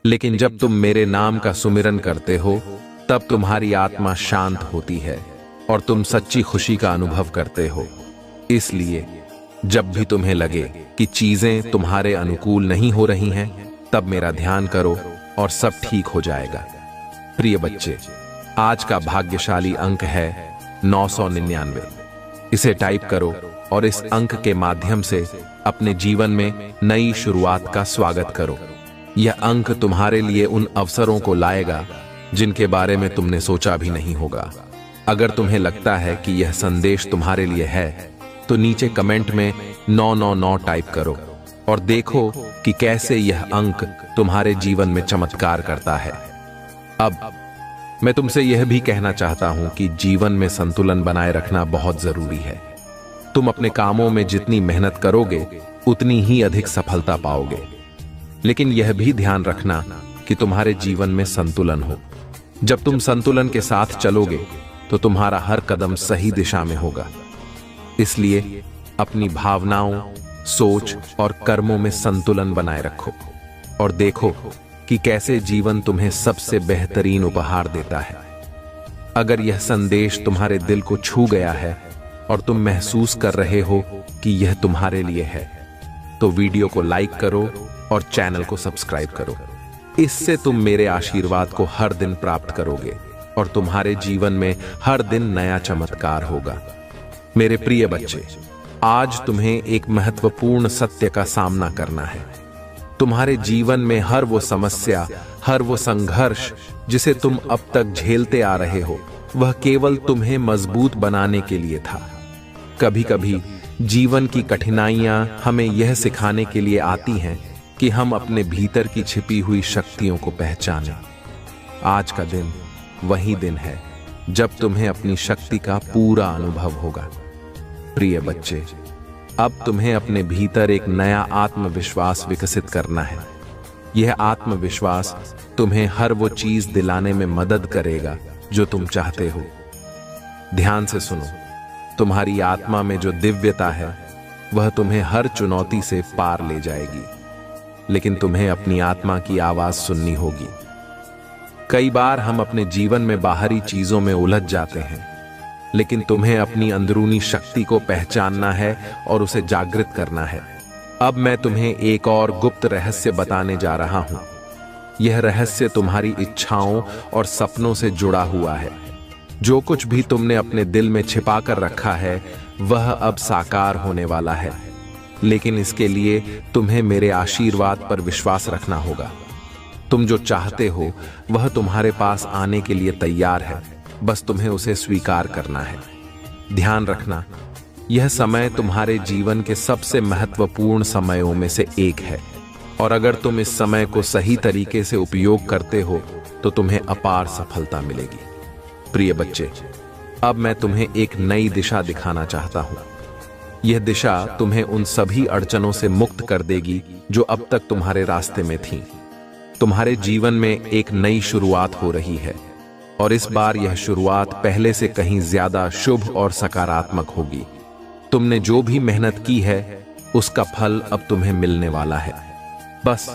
लेकिन जब तुम मेरे नाम का सुमिरन करते हो तब तुम्हारी आत्मा शांत होती है और तुम सच्ची खुशी का अनुभव करते हो। इसलिए जब भी तुम्हें लगे कि चीजें तुम्हारे अनुकूल नहीं हो रही हैं, तब मेरा ध्यान करो और सब ठीक हो जाएगा। प्रिय बच्चे, आज का भाग्यशाली अंक है 999। इसे टाइप करो और इस अंक के माध्यम से अपने जीवन में नई शुरुआत का स्वागत करो। यह अंक तुम्हारे लिए उन अवसरों को लाएगा जिनके बारे में तुमने सोचा भी नहीं होगा। अगर तुम्हें लगता है कि यह संदेश तुम्हारे लिए है तो नीचे कमेंट में 999 टाइप करो और देखो कि कैसे यह अंक तुम्हारे जीवन में चमत्कार करता है। अब मैं तुमसे यह भी कहना चाहता हूं कि जीवन में संतुलन बनाए रखना बहुत जरूरी है। तुम अपने कामों में जितनी मेहनत करोगे उतनी ही अधिक सफलता पाओगे, लेकिन यह भी ध्यान रखना कि तुम्हारे जीवन में संतुलन हो। जब तुम संतुलन के साथ चलोगे तो तुम्हारा हर कदम सही दिशा में होगा। इसलिए अपनी भावनाओं, सोच और कर्मों में संतुलन बनाए रखो और देखो कि कैसे जीवन तुम्हें सबसे बेहतरीन उपहार देता है। अगर यह संदेश तुम्हारे दिल को छू गया है और तुम महसूस कर रहे हो कि यह तुम्हारे लिए है, तो वीडियो को लाइक करो और चैनल को सब्सक्राइब करो। इससे तुम मेरे आशीर्वाद को हर दिन प्राप्त करोगे और तुम्हारे जीवन में हर दिन नया चमत्कार होगा। मेरे प्रिय बच्चे, आज तुम्हें एक महत्वपूर्ण सत्य का सामना करना है। तुम्हारे जीवन में हर वो समस्या, हर वो संघर्ष जिसे तुम अब तक झेलते आ रहे हो, वह केवल तुम्हें मजबूत बनाने के लिए था। कभी कभी जीवन की कठिनाइयां हमें यह सिखाने के लिए आती हैं कि हम अपने भीतर की छिपी हुई शक्तियों को पहचानें। आज का दिन वही दिन है जब तुम्हें अपनी शक्ति का पूरा अनुभव होगा। प्रिय बच्चे, अब तुम्हें अपने भीतर एक नया आत्मविश्वास विकसित करना है। यह आत्मविश्वास तुम्हें हर वो चीज दिलाने में मदद करेगा जो तुम चाहते हो। ध्यान से सुनो, तुम्हारी आत्मा में जो दिव्यता है वह तुम्हें हर चुनौती से पार ले जाएगी, लेकिन तुम्हें अपनी आत्मा की आवाज सुननी होगी। कई बार हम अपने जीवन में बाहरी चीजों में उलझ जाते हैं, लेकिन तुम्हें अपनी अंदरूनी शक्ति को पहचानना है और उसे जागृत करना है। अब मैं तुम्हें एक और गुप्त रहस्य बताने जा रहा हूं। यह रहस्य तुम्हारी इच्छाओं और सपनों से जुड़ा हुआ है। जो कुछ भी तुमने अपने दिल में छिपा कर रखा है वह अब साकार होने वाला है, लेकिन इसके लिए तुम्हें मेरे आशीर्वाद पर विश्वास रखना होगा। तुम जो चाहते हो वह तुम्हारे पास आने के लिए तैयार है, बस तुम्हें उसे स्वीकार करना है। ध्यान रखना, यह समय तुम्हारे जीवन के सबसे महत्वपूर्ण समयों में से एक है, और अगर तुम इस समय को सही तरीके से उपयोग करते हो तो तुम्हें अपार सफलता मिलेगी। प्रिय बच्चे, अब मैं तुम्हें एक नई दिशा दिखाना चाहता हूं। यह दिशा तुम्हें उन सभी अड़चनों से मुक्त कर देगी जो अब तक तुम्हारे रास्ते में थीं। तुम्हारे जीवन में एक नई शुरुआत हो रही है, और इस बार यह शुरुआत पहले से कहीं ज्यादा शुभ और सकारात्मक होगी। तुमने जो भी मेहनत की है उसका फल अब तुम्हें मिलने वाला है। बस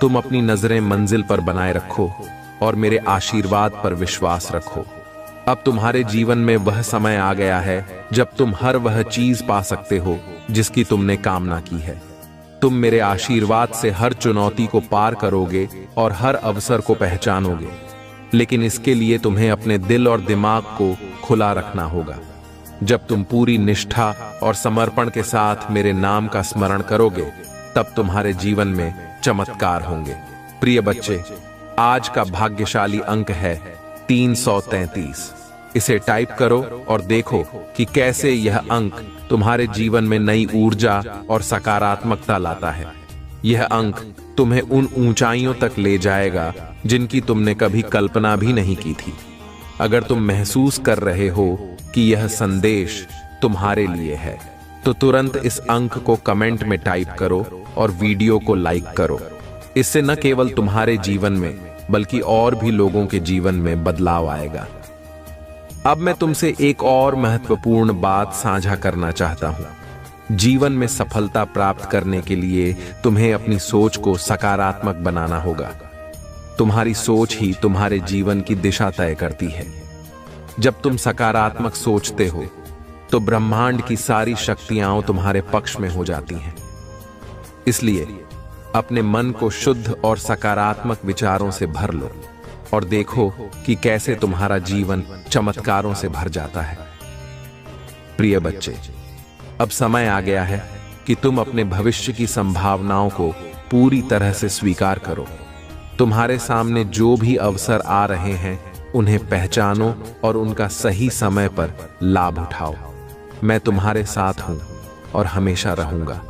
तुम अपनी नजरें मंजिल पर बनाए रखो और मेरे आशीर्वाद पर विश्वास रखो। अब तुम्हारे जीवन में वह समय आ गया है जब तुम हर वह चीज पा सकते हो जिसकी तुमने कामना की है। तुम मेरे आशीर्वाद से हर चुनौती को पार करोगे और हर अवसर को पहचानोगे, लेकिन इसके लिए तुम्हें अपने दिल और दिमाग को खुला रखना होगा। जब तुम पूरी निष्ठा और समर्पण के साथ मेरे नाम का स्मरण करोगे, तब तुम्हारे जीवन में चमत्कार होंगे। प्रिय बच्चे, आज का भाग्यशाली अंक है 333। इसे टाइप करो और देखो कि कैसे यह अंक तुम्हारे जीवन में नई ऊर्जा और सकारात्मकता लाता है। यह अंक तुम्हें उन ऊंचाइयों तक ले जाएगा जिनकी तुमने कभी कल्पना भी नहीं की थी। अगर तुम महसूस कर रहे हो कि यह संदेश तुम्हारे लिए है, तो तुरंत इस अंक को कमेंट में टाइप करो और वीडियो को लाइक करो। इससे न केवल तुम्हारे जीवन में बल्कि और भी लोगों के जीवन में बदलाव आएगा। अब मैं तुमसे एक और महत्वपूर्ण बात साझा करना चाहता हूं। जीवन में सफलता प्राप्त करने के लिए तुम्हें अपनी सोच को सकारात्मक बनाना होगा। तुम्हारी सोच ही तुम्हारे जीवन की दिशा तय करती है। जब तुम सकारात्मक सोचते हो तो ब्रह्मांड की सारी शक्तियां तुम्हारे पक्ष में हो जाती हैं। इसलिए अपने मन को शुद्ध और सकारात्मक विचारों से भर लो और देखो कि कैसे तुम्हारा जीवन चमत्कारों से भर जाता है। प्रिय बच्चे, अब समय आ गया है कि तुम अपने भविष्य की संभावनाओं को पूरी तरह से स्वीकार करो। तुम्हारे सामने जो भी अवसर आ रहे हैं उन्हें पहचानो और उनका सही समय पर लाभ उठाओ। मैं तुम्हारे साथ हूं और हमेशा रहूंगा।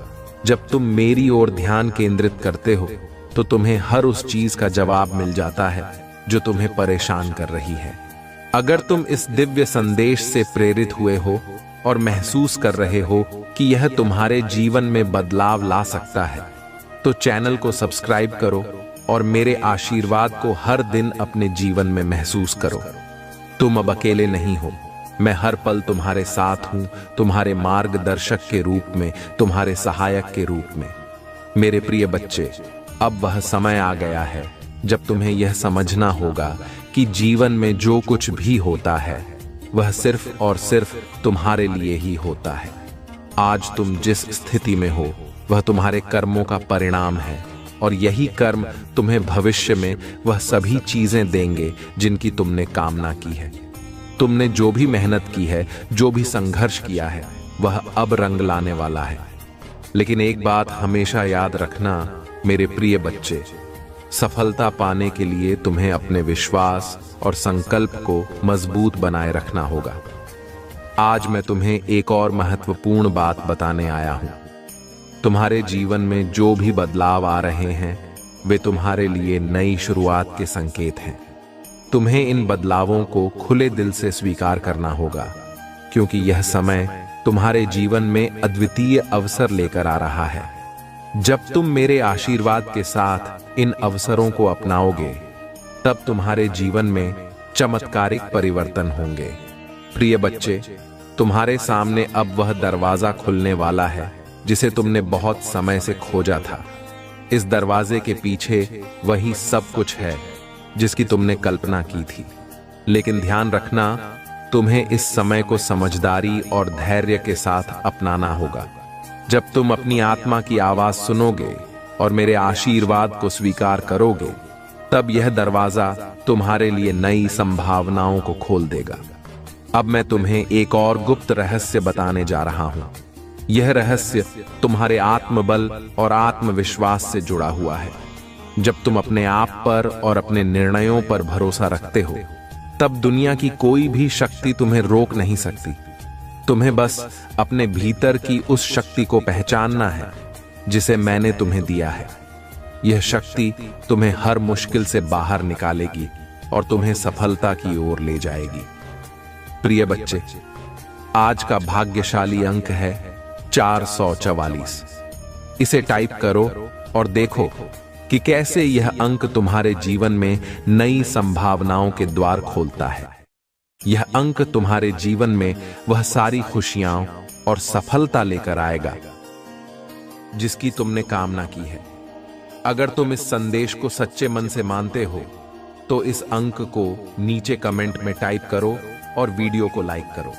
जब तुम मेरी ओर ध्यान केंद्रित करते हो तो तुम्हें हर उस चीज का जवाब मिल जाता है जो तुम्हें परेशान कर रही है। अगर तुम इस दिव्य संदेश से प्रेरित हुए हो और महसूस कर रहे हो कि यह तुम्हारे जीवन में बदलाव ला सकता है, तो चैनल को सब्सक्राइब करो और मेरे आशीर्वाद को हर दिन अपने जीवन में महसूस करो। तुम अब अकेले नहीं हो। मैं हर पल तुम्हारे साथ हूं, तुम्हारे मार्गदर्शक के रूप में, तुम्हारे सहायक के रूप में। मेरे प्रिय बच्चे, अब वह समय आ गया है जब तुम्हें यह समझना होगा कि जीवन में जो कुछ भी होता है वह सिर्फ और सिर्फ तुम्हारे लिए ही होता है। आज तुम जिस स्थिति में हो वह तुम्हारे कर्मों का परिणाम है, और यही कर्म तुम्हें भविष्य में वह सभी चीजें देंगे जिनकी तुमने कामना की है। तुमने जो भी मेहनत की है, जो भी संघर्ष किया है, वह अब रंग लाने वाला है। लेकिन एक बात हमेशा याद रखना मेरे प्रिय बच्चे, सफलता पाने के लिए तुम्हें अपने विश्वास और संकल्प को मजबूत बनाए रखना होगा। आज मैं तुम्हें एक और महत्वपूर्ण बात बताने आया हूं। तुम्हारे जीवन में जो भी बदलाव आ रहे हैं वे तुम्हारे लिए नई शुरुआत के संकेत हैं। तुम्हें इन बदलावों को खुले दिल से स्वीकार करना होगा, क्योंकि यह समय तुम्हारे जीवन में अद्वितीय अवसर लेकर आ रहा है। जब तुम मेरे आशीर्वाद के साथ इन अवसरों को अपनाओगे, तब तुम्हारे जीवन में चमत्कारिक परिवर्तन होंगे। प्रिय बच्चे, तुम्हारे सामने अब वह दरवाजा खुलने वाला है जिसे तुमने बहुत समय से खोजा था। इस दरवाजे के पीछे वही सब कुछ है जिसकी तुमने कल्पना की थी। लेकिन ध्यान रखना, तुम्हें इस समय को समझदारी और धैर्य के साथ अपनाना होगा। जब तुम अपनी आत्मा की आवाज सुनोगे और मेरे आशीर्वाद को स्वीकार करोगे, तब यह दरवाजा तुम्हारे लिए नई संभावनाओं को खोल देगा। अब मैं तुम्हें एक और गुप्त रहस्य बताने जा रहा हूं। यह रहस्य तुम्हारे आत्मबल और आत्मविश्वास से जुड़ा हुआ है। जब तुम अपने आप पर और अपने निर्णयों पर भरोसा रखते हो, तब दुनिया की कोई भी शक्ति तुम्हें रोक नहीं सकती। तुम्हें बस अपने भीतर की उस शक्ति को पहचानना है जिसे मैंने तुम्हें दिया है। यह शक्ति तुम्हें हर मुश्किल से बाहर निकालेगी और तुम्हें सफलता की ओर ले जाएगी। प्रिय बच्चे, आज का भाग्यशाली अंक है 444। इसे टाइप करो और देखो कि कैसे यह अंक तुम्हारे जीवन में नई संभावनाओं के द्वार खोलता है। यह अंक तुम्हारे जीवन में वह सारी खुशियां और सफलता लेकर आएगा जिसकी तुमने कामना की है। अगर तुम इस संदेश को सच्चे मन से मानते हो तो इस अंक को नीचे कमेंट में टाइप करो और वीडियो को लाइक करो।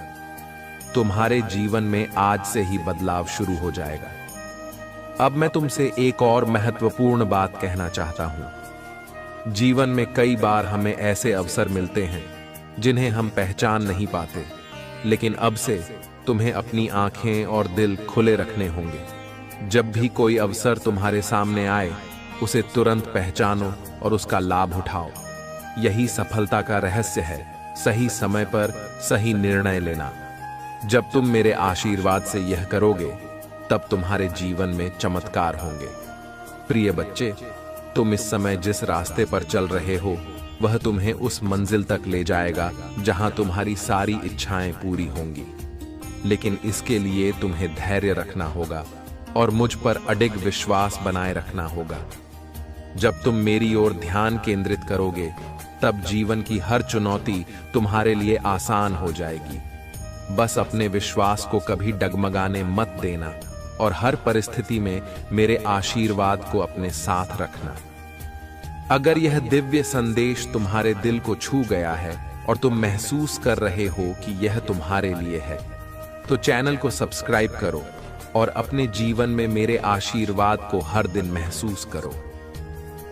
तुम्हारे जीवन में आज से ही बदलाव शुरू हो जाएगा। अब मैं तुमसे एक और महत्वपूर्ण बात कहना चाहता हूं। जीवन में कई बार हमें ऐसे अवसर मिलते हैं जिन्हें हम पहचान नहीं पाते, लेकिन अब से तुम्हें अपनी आंखें और दिल खुले रखने होंगे। जब भी कोई अवसर तुम्हारे सामने आए, उसे तुरंत पहचानो और उसका लाभ उठाओ। यही सफलता का रहस्य है, सही समय पर सही निर्णय लेना। जब तुम मेरे आशीर्वाद से यह करोगे, तब तुम्हारे जीवन में चमत्कार होंगे। प्रिय बच्चे, तुम इस समय जिस रास्ते पर चल रहे हो, वह तुम्हें उस मंजिल तक ले जाएगा जहां तुम्हारी सारी इच्छाएं पूरी होंगी। लेकिन इसके लिए तुम्हें धैर्य रखना होगा और मुझ पर अडिग विश्वास बनाए रखना होगा। जब तुम मेरी ओर ध्यान केंद्रित करोगे, तब जीवन की हर चुनौती तुम्हारे लिए आसान हो जाएगी। बस अपने विश्वास को कभी डगमगाने मत देना और हर परिस्थिति में मेरे आशीर्वाद को अपने साथ रखना। अगर यह दिव्य संदेश तुम्हारे दिल को छू गया है और तुम महसूस कर रहे हो कि यह तुम्हारे लिए है, तो चैनल को सब्सक्राइब करो और अपने जीवन में मेरे आशीर्वाद को हर दिन महसूस करो।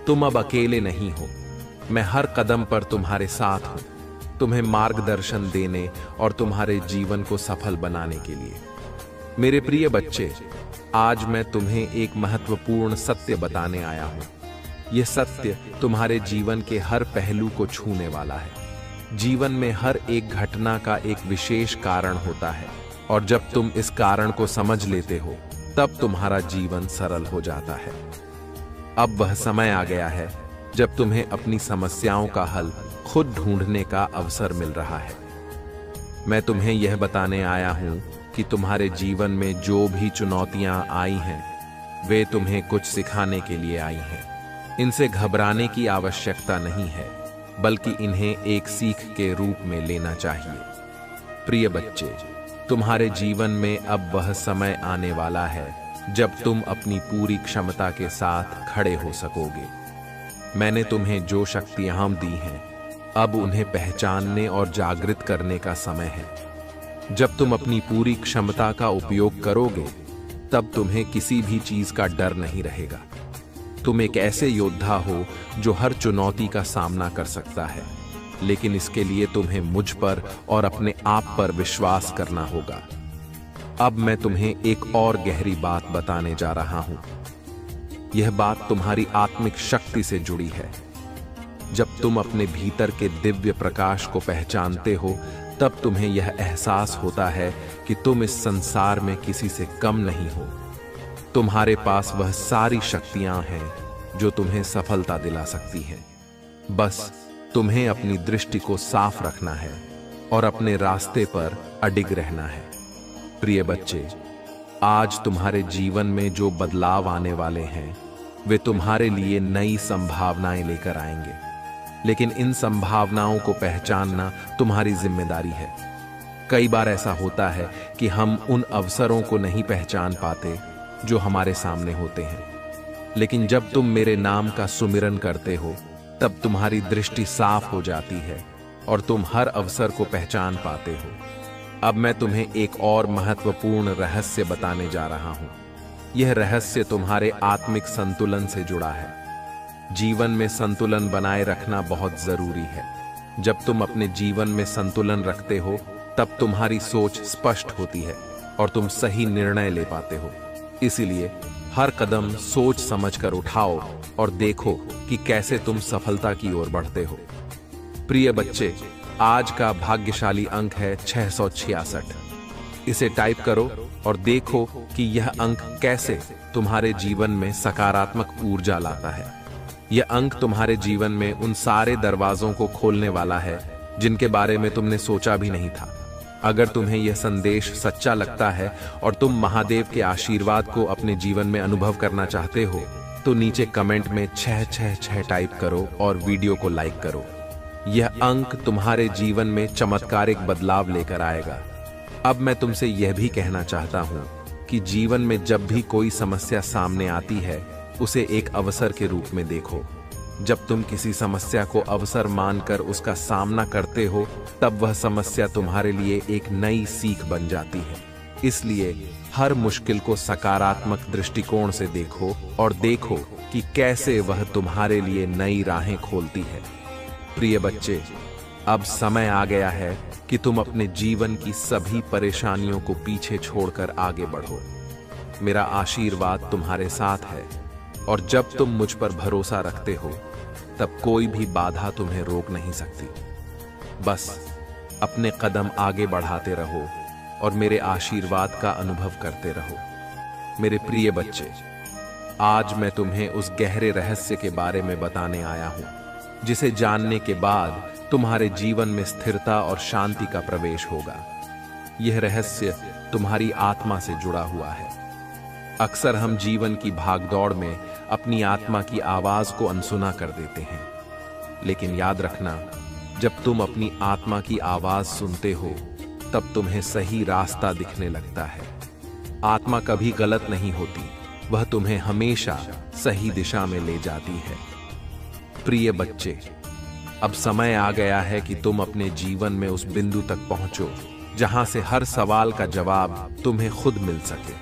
तुम अब अकेले नहीं हो, मैं हर कदम पर तुम्हारे साथ हूं, तुम्हें मार्गदर्शन देने और तुम्हारे जीवन को सफल बनाने के लिए। मेरे प्रिय बच्चे, आज मैं तुम्हें एक महत्वपूर्ण सत्य बताने आया हूं। यह सत्य तुम्हारे जीवन के हर पहलू को छूने वाला है। जीवन में हर एक घटना का एक विशेष कारण होता है और जब तुम इस कारण को समझ लेते हो, तब तुम्हारा जीवन सरल हो जाता है। अब वह समय आ गया है जब तुम्हें अपनी समस्याओं का हल खुद ढूंढने का अवसर मिल रहा है। मैं तुम्हें यह बताने आया हूं कि तुम्हारे जीवन में जो भी चुनौतियां आई हैं, वे तुम्हें कुछ सिखाने के लिए आई हैं। इनसे घबराने की आवश्यकता नहीं है, बल्कि इन्हें एक सीख के रूप में लेना चाहिए। प्रिय बच्चे, तुम्हारे जीवन में अब वह समय आने वाला है जब तुम अपनी पूरी क्षमता के साथ खड़े हो सकोगे। मैंने तुम्हें जो शक्तियां दी हैं, अब उन्हें पहचानने और जागृत करने का समय है। जब तुम अपनी पूरी क्षमता का उपयोग करोगे, तब तुम्हें किसी भी चीज का डर नहीं रहेगा। तुम एक ऐसे योद्धा हो जो हर चुनौती का सामना कर सकता है, लेकिन इसके लिए तुम्हें मुझ पर और अपने आप पर विश्वास करना होगा। अब मैं तुम्हें एक और गहरी बात बताने जा रहा हूं। यह बात तुम्हारी आत्मिक शक्ति से जुड़ी है। जब तुम अपने भीतर के दिव्य प्रकाश को पहचानते हो, तब तुम्हें यह एहसास होता है कि तुम इस संसार में किसी से कम नहीं हो। तुम्हारे पास वह सारी शक्तियां हैं जो तुम्हें सफलता दिला सकती हैं। बस तुम्हें अपनी दृष्टि को साफ रखना है और अपने रास्ते पर अडिग रहना है। प्रिय बच्चे, आज तुम्हारे जीवन में जो बदलाव आने वाले हैं, वे तुम्हारे लिए नई संभावनाएं लेकर आएंगे। लेकिन इन संभावनाओं को पहचानना तुम्हारी जिम्मेदारी है। कई बार ऐसा होता है कि हम उन अवसरों को नहीं पहचान पाते जो हमारे सामने होते हैं, लेकिन जब तुम मेरे नाम का सुमिरन करते हो, तब तुम्हारी दृष्टि साफ हो जाती है और तुम हर अवसर को पहचान पाते हो। अब मैं तुम्हें एक और महत्वपूर्ण रहस्य बताने जा रहा हूं। यह रहस्य तुम्हारे आत्मिक संतुलन से जुड़ा है। जीवन में संतुलन बनाए रखना बहुत जरूरी है। जब तुम अपने जीवन में संतुलन रखते हो, तब तुम्हारी सोच स्पष्ट होती है और तुम सही निर्णय ले पाते हो। इसीलिए हर कदम सोच समझकर उठाओ और देखो कि कैसे तुम सफलता की ओर बढ़ते हो। प्रिय बच्चे, आज का भाग्यशाली अंक है 666। इसे टाइप करो और देखो कि यह अंक कैसे तुम्हारे जीवन में सकारात्मक ऊर्जा लाता है। यह अंक तुम्हारे जीवन में उन सारे दरवाजों को खोलने वाला है जिनके बारे में तुमने सोचा भी नहीं था। अगर तुम्हें यह संदेश सच्चा लगता है और तुम महादेव के आशीर्वाद को अपने जीवन में अनुभव करना चाहते हो तो नीचे कमेंट में 666 टाइप करो और वीडियो को लाइक करो। यह अंक तुम्हारे जीवन में चमत्कारिक बदलाव लेकर आएगा। अब मैं तुमसे यह भी कहना चाहता हूं कि जीवन में जब भी कोई समस्या सामने आती है उसे एक अवसर के रूप में देखो। जब तुम किसी समस्या को अवसर मानकर उसका सामना करते हो तब वह समस्या तुम्हारे लिए एक नई सीख बन जाती है। इसलिए हर मुश्किल को सकारात्मक दृष्टिकोण से देखो और देखो कि कैसे वह तुम्हारे लिए नई राहें खोलती है। प्रिय बच्चे, अब समय आ गया है कि तुम अपने जीवन की सभी परेशानियों को पीछे छोड़कर आगे बढ़ो। मेरा आशीर्वाद तुम्हारे साथ है और जब तुम मुझ पर भरोसा रखते हो तब कोई भी बाधा तुम्हें रोक नहीं सकती। बस अपने कदम आगे बढ़ाते रहो और मेरे आशीर्वाद का अनुभव करते रहो। मेरे प्रिय बच्चे, आज मैं तुम्हें उस गहरे रहस्य के बारे में बताने आया हूं जिसे जानने के बाद तुम्हारे जीवन में स्थिरता और शांति का प्रवेश होगा। यह रहस्य तुम्हारी आत्मा से जुड़ा हुआ है। अक्सर हम जीवन की भागदौड़ में अपनी आत्मा की आवाज को अनसुना कर देते हैं, लेकिन याद रखना, जब तुम अपनी आत्मा की आवाज सुनते हो तब तुम्हें सही रास्ता दिखने लगता है। आत्मा कभी गलत नहीं होती, वह तुम्हें हमेशा सही दिशा में ले जाती है। प्रिय बच्चे, अब समय आ गया है कि तुम अपने जीवन में उस बिंदु तक पहुंचो जहां से हर सवाल का जवाब तुम्हें खुद मिल सके।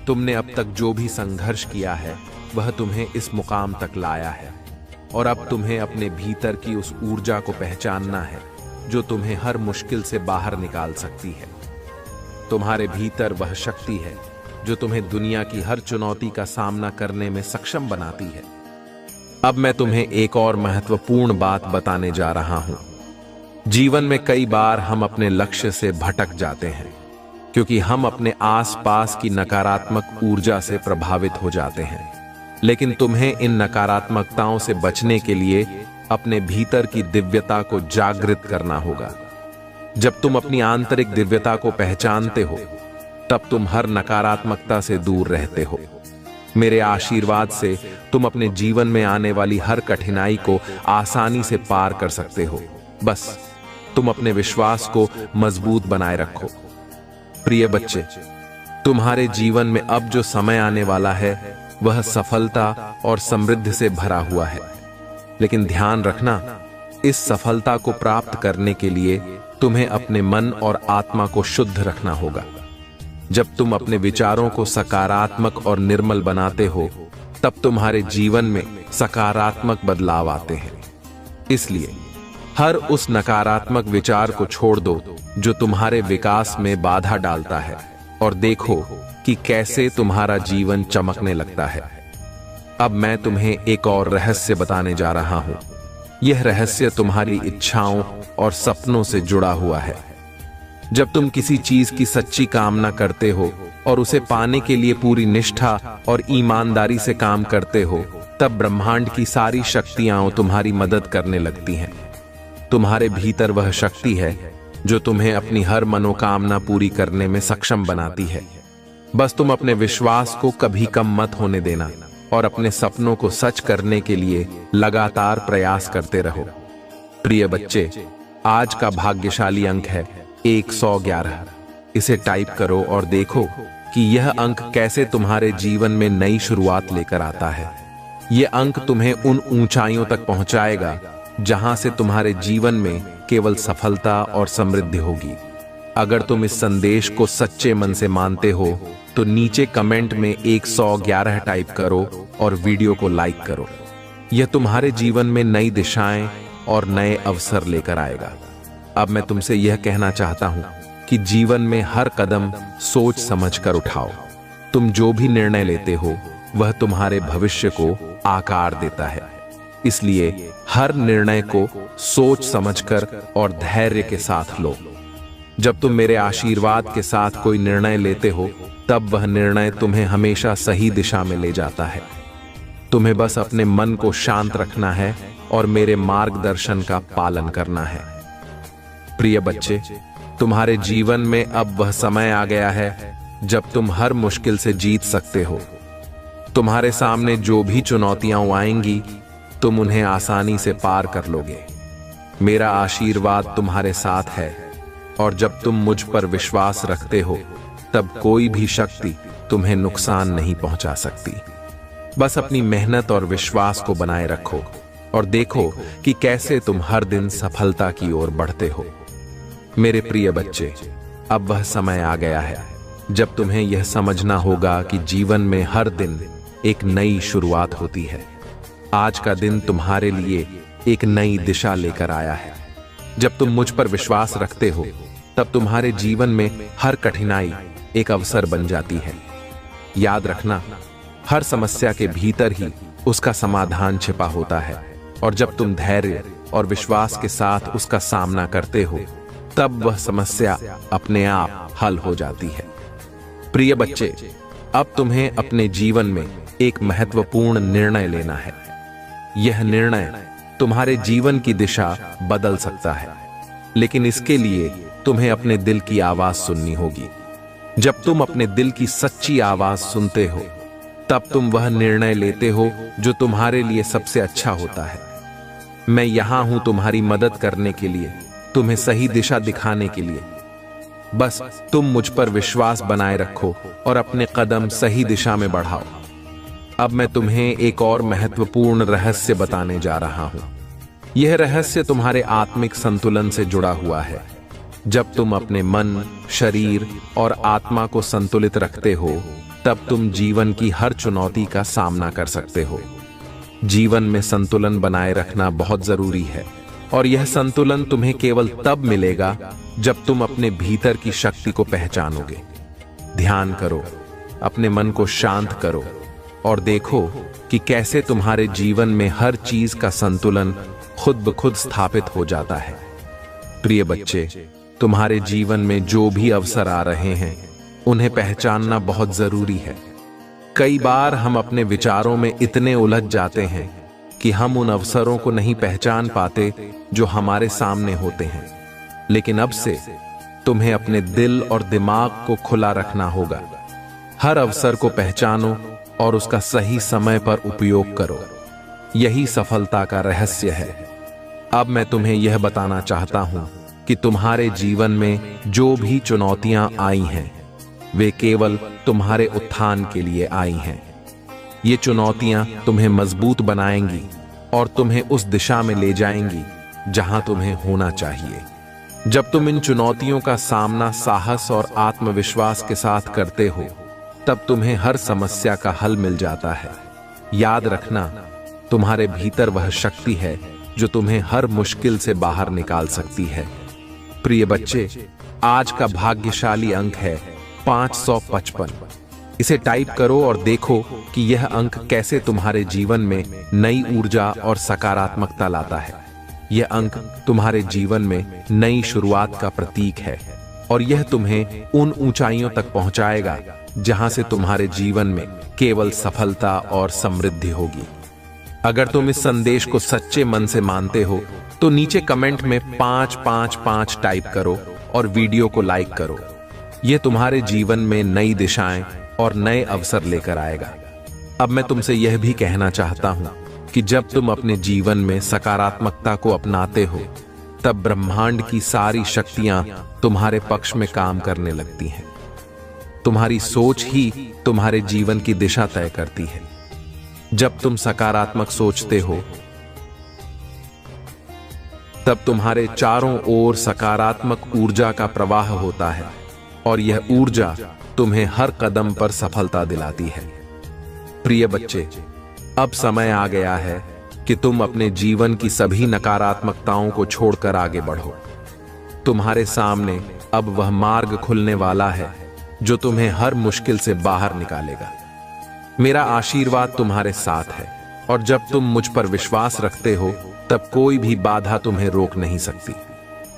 तुमने अब तक जो भी संघर्ष किया है वह तुम्हें इस मुकाम तक लाया है और अब तुम्हें अपने भीतर की उस ऊर्जा को पहचानना है जो तुम्हें हर मुश्किल से बाहर निकाल सकती है। तुम्हारे भीतर वह शक्ति है जो तुम्हें दुनिया की हर चुनौती का सामना करने में सक्षम बनाती है। अब मैं तुम्हें एक और महत्वपूर्ण बात बताने जा रहा हूं। जीवन में कई बार हम अपने लक्ष्य से भटक जाते हैं क्योंकि हम अपने आसपास की नकारात्मक ऊर्जा से प्रभावित हो जाते हैं। लेकिन तुम्हें इन नकारात्मकताओं से बचने के लिए अपने भीतर की दिव्यता को जागृत करना होगा। जब तुम अपनी आंतरिक दिव्यता को पहचानते हो तब तुम हर नकारात्मकता से दूर रहते हो। मेरे आशीर्वाद से तुम अपने जीवन में आने वाली हर कठिनाई को आसानी से पार कर सकते हो। बस तुम अपने विश्वास को मजबूत बनाए रखो। प्रिय बच्चे, तुम्हारे जीवन में अब जो समय आने वाला है वह सफलता और समृद्धि से भरा हुआ है। लेकिन ध्यान रखना, इस सफलता को प्राप्त करने के लिए तुम्हें अपने मन और आत्मा को शुद्ध रखना होगा। जब तुम अपने विचारों को सकारात्मक और निर्मल बनाते हो तब तुम्हारे जीवन में सकारात्मक बदलाव आते हैं। इसलिए हर उस नकारात्मक विचार को छोड़ दो जो तुम्हारे विकास में बाधा डालता है और देखो कि कैसे तुम्हारा जीवन चमकने लगता है। अब मैं तुम्हें एक और रहस्य बताने जा रहा हूं। यह रहस्य तुम्हारी इच्छाओं और सपनों से जुड़ा हुआ है। जब तुम किसी चीज की सच्ची कामना करते हो और उसे पाने के लिए पूरी निष्ठा और ईमानदारी से काम करते हो तब ब्रह्मांड की सारी शक्तियां तुम्हारी मदद करने लगती हैं। तुम्हारे भीतर वह शक्ति है जो तुम्हें अपनी हर मनोकामना पूरी करने में सक्षम बनाती है। बस तुम अपने विश्वास को कभी कम मत होने देना और अपने सपनों को सच करने के लिए लगातार प्रयास करते रहो। प्रिय बच्चे, आज का भाग्यशाली अंक है 111। इसे टाइप करो और देखो कि यह अंक कैसे तुम्हारे जीवन में नई शुरुआत लेकर आता है। यह अंक तुम्हें उन ऊंचाइयों तक पहुंचाएगा जहां से तुम्हारे जीवन में केवल सफलता और समृद्धि होगी। अगर तुम इस संदेश को सच्चे मन से मानते हो तो नीचे कमेंट में 111 टाइप करो और वीडियो को लाइक करो। यह तुम्हारे जीवन में नई दिशाएं और नए अवसर लेकर आएगा। अब मैं तुमसे यह कहना चाहता हूं कि जीवन में हर कदम सोच समझकर उठाओ। तुम जो भी निर्णय लेते हो वह तुम्हारे भविष्य को आकार देता है। इसलिए हर निर्णय को सोच समझकर और धैर्य के साथ लो। जब तुम मेरे आशीर्वाद के साथ कोई निर्णय लेते हो तब वह निर्णय तुम्हें हमेशा सही दिशा में ले जाता है। तुम्हें बस अपने मन को शांत रखना है और मेरे मार्गदर्शन का पालन करना है। प्रिय बच्चे, तुम्हारे जीवन में अब वह समय आ गया है जब तुम हर मुश्किल से जीत सकते हो। तुम्हारे सामने जो भी चुनौतियां आएंगी तुम उन्हें आसानी से पार कर लोगे। मेरा आशीर्वाद तुम्हारे साथ है और जब तुम मुझ पर विश्वास रखते हो तब कोई भी शक्ति तुम्हें नुकसान नहीं पहुंचा सकती। बस अपनी मेहनत और विश्वास को बनाए रखो और देखो कि कैसे तुम हर दिन सफलता की ओर बढ़ते हो। मेरे प्रिय बच्चे, अब वह समय आ गया है जब तुम्हें यह समझना होगा कि जीवन में हर दिन एक नई शुरुआत होती है। आज का दिन तुम्हारे लिए एक नई दिशा लेकर आया है। जब तुम मुझ पर विश्वास रखते हो तब तुम्हारे जीवन में हर कठिनाई एक अवसर बन जाती है। याद रखना, हर समस्या के भीतर ही उसका समाधान छिपा होता है और जब तुम धैर्य और विश्वास के साथ उसका सामना करते हो तब वह समस्या अपने आप हल हो जाती है। प्रिय बच्चे, अब तुम्हें अपने जीवन में एक महत्वपूर्ण निर्णय लेना है। यह निर्णय तुम्हारे जीवन की दिशा बदल सकता है, लेकिन इसके लिए तुम्हें अपने दिल की आवाज सुननी होगी। जब तुम अपने दिल की सच्ची आवाज सुनते हो तब तुम वह निर्णय लेते हो जो तुम्हारे लिए सबसे अच्छा होता है। मैं यहां हूं तुम्हारी मदद करने के लिए, तुम्हें सही दिशा दिखाने के लिए। बस तुम मुझ पर विश्वास बनाए रखो और अपने कदम सही दिशा में बढ़ाओ। अब मैं तुम्हें एक और महत्वपूर्ण रहस्य बताने जा रहा हूं। यह रहस्य तुम्हारे आत्मिक संतुलन से जुड़ा हुआ है। जब तुम अपने मन, शरीर और आत्मा को संतुलित रखते हो तब तुम जीवन की हर चुनौती का सामना कर सकते हो। जीवन में संतुलन बनाए रखना बहुत जरूरी है और यह संतुलन तुम्हें केवल तब मिलेगा जब तुम अपने भीतर की शक्ति को पहचानोगे। ध्यान करो, अपने मन को शांत करो और देखो कि कैसे तुम्हारे जीवन में हर चीज का संतुलन खुद ब खुद स्थापित हो जाता है। प्रिय बच्चे, तुम्हारे जीवन में जो भी अवसर आ रहे हैं उन्हें पहचानना बहुत जरूरी है। कई बार हम अपने विचारों में इतने उलझ जाते हैं कि हम उन अवसरों को नहीं पहचान पाते जो हमारे सामने होते हैं। लेकिन अब से तुम्हें अपने दिल और दिमाग को खुला रखना होगा। हर अवसर को पहचानो और उसका सही समय पर उपयोग करो। यही सफलता का रहस्य है। अब मैं तुम्हें यह बताना चाहता हूं कि तुम्हारे जीवन में जो भी चुनौतियां आई हैं वे केवल तुम्हारे उत्थान के लिए आई हैं। ये चुनौतियां तुम्हें मजबूत बनाएंगी और तुम्हें उस दिशा में ले जाएंगी जहां तुम्हें होना चाहिए। जब तुम इन चुनौतियों का सामना साहस और आत्मविश्वास के साथ करते हो तब तुम्हें हर समस्या का हल मिल जाता है। याद रखना, तुम्हारे भीतर वह शक्ति है जो तुम्हें हर मुश्किल से बाहर निकाल सकती है। प्रिय बच्चे, आज का भाग्यशाली अंक है 555। इसे टाइप करो और देखो कि यह अंक कैसे तुम्हारे जीवन में नई ऊर्जा और सकारात्मकता लाता है। यह अंक तुम्हारे जीवन में नई शुरुआत का प्रतीक है और यह तुम्हें उन ऊंचाइयों तक पहुंचाएगा जहां से तुम्हारे जीवन में केवल सफलता और समृद्धि होगी। अगर तुम इस संदेश को सच्चे मन से मानते हो तो नीचे कमेंट में 555 टाइप करो और वीडियो को लाइक करो। यह तुम्हारे जीवन में नई दिशाएं और नए अवसर लेकर आएगा। अब मैं तुमसे यह भी कहना चाहता हूं कि जब तुम अपने जीवन में सकारात्मकता को अपनाते हो तब ब्रह्मांड की सारी शक्तियां तुम्हारे पक्ष में काम करने लगती हैं। तुम्हारी सोच ही तुम्हारे जीवन की दिशा तय करती है। जब तुम सकारात्मक सोचते हो तब तुम्हारे चारों ओर सकारात्मक ऊर्जा का प्रवाह होता है और यह ऊर्जा तुम्हें हर कदम पर सफलता दिलाती है। प्रिय बच्चे, अब समय आ गया है कि तुम अपने जीवन की सभी नकारात्मकताओं को छोड़कर आगे बढ़ो। तुम्हारे सामने अब वह मार्ग खुलने वाला है जो तुम्हें हर मुश्किल से बाहर निकालेगा। मेरा आशीर्वाद तुम्हारे साथ है और जब तुम मुझ पर विश्वास रखते हो तब कोई भी बाधा तुम्हें रोक नहीं सकती।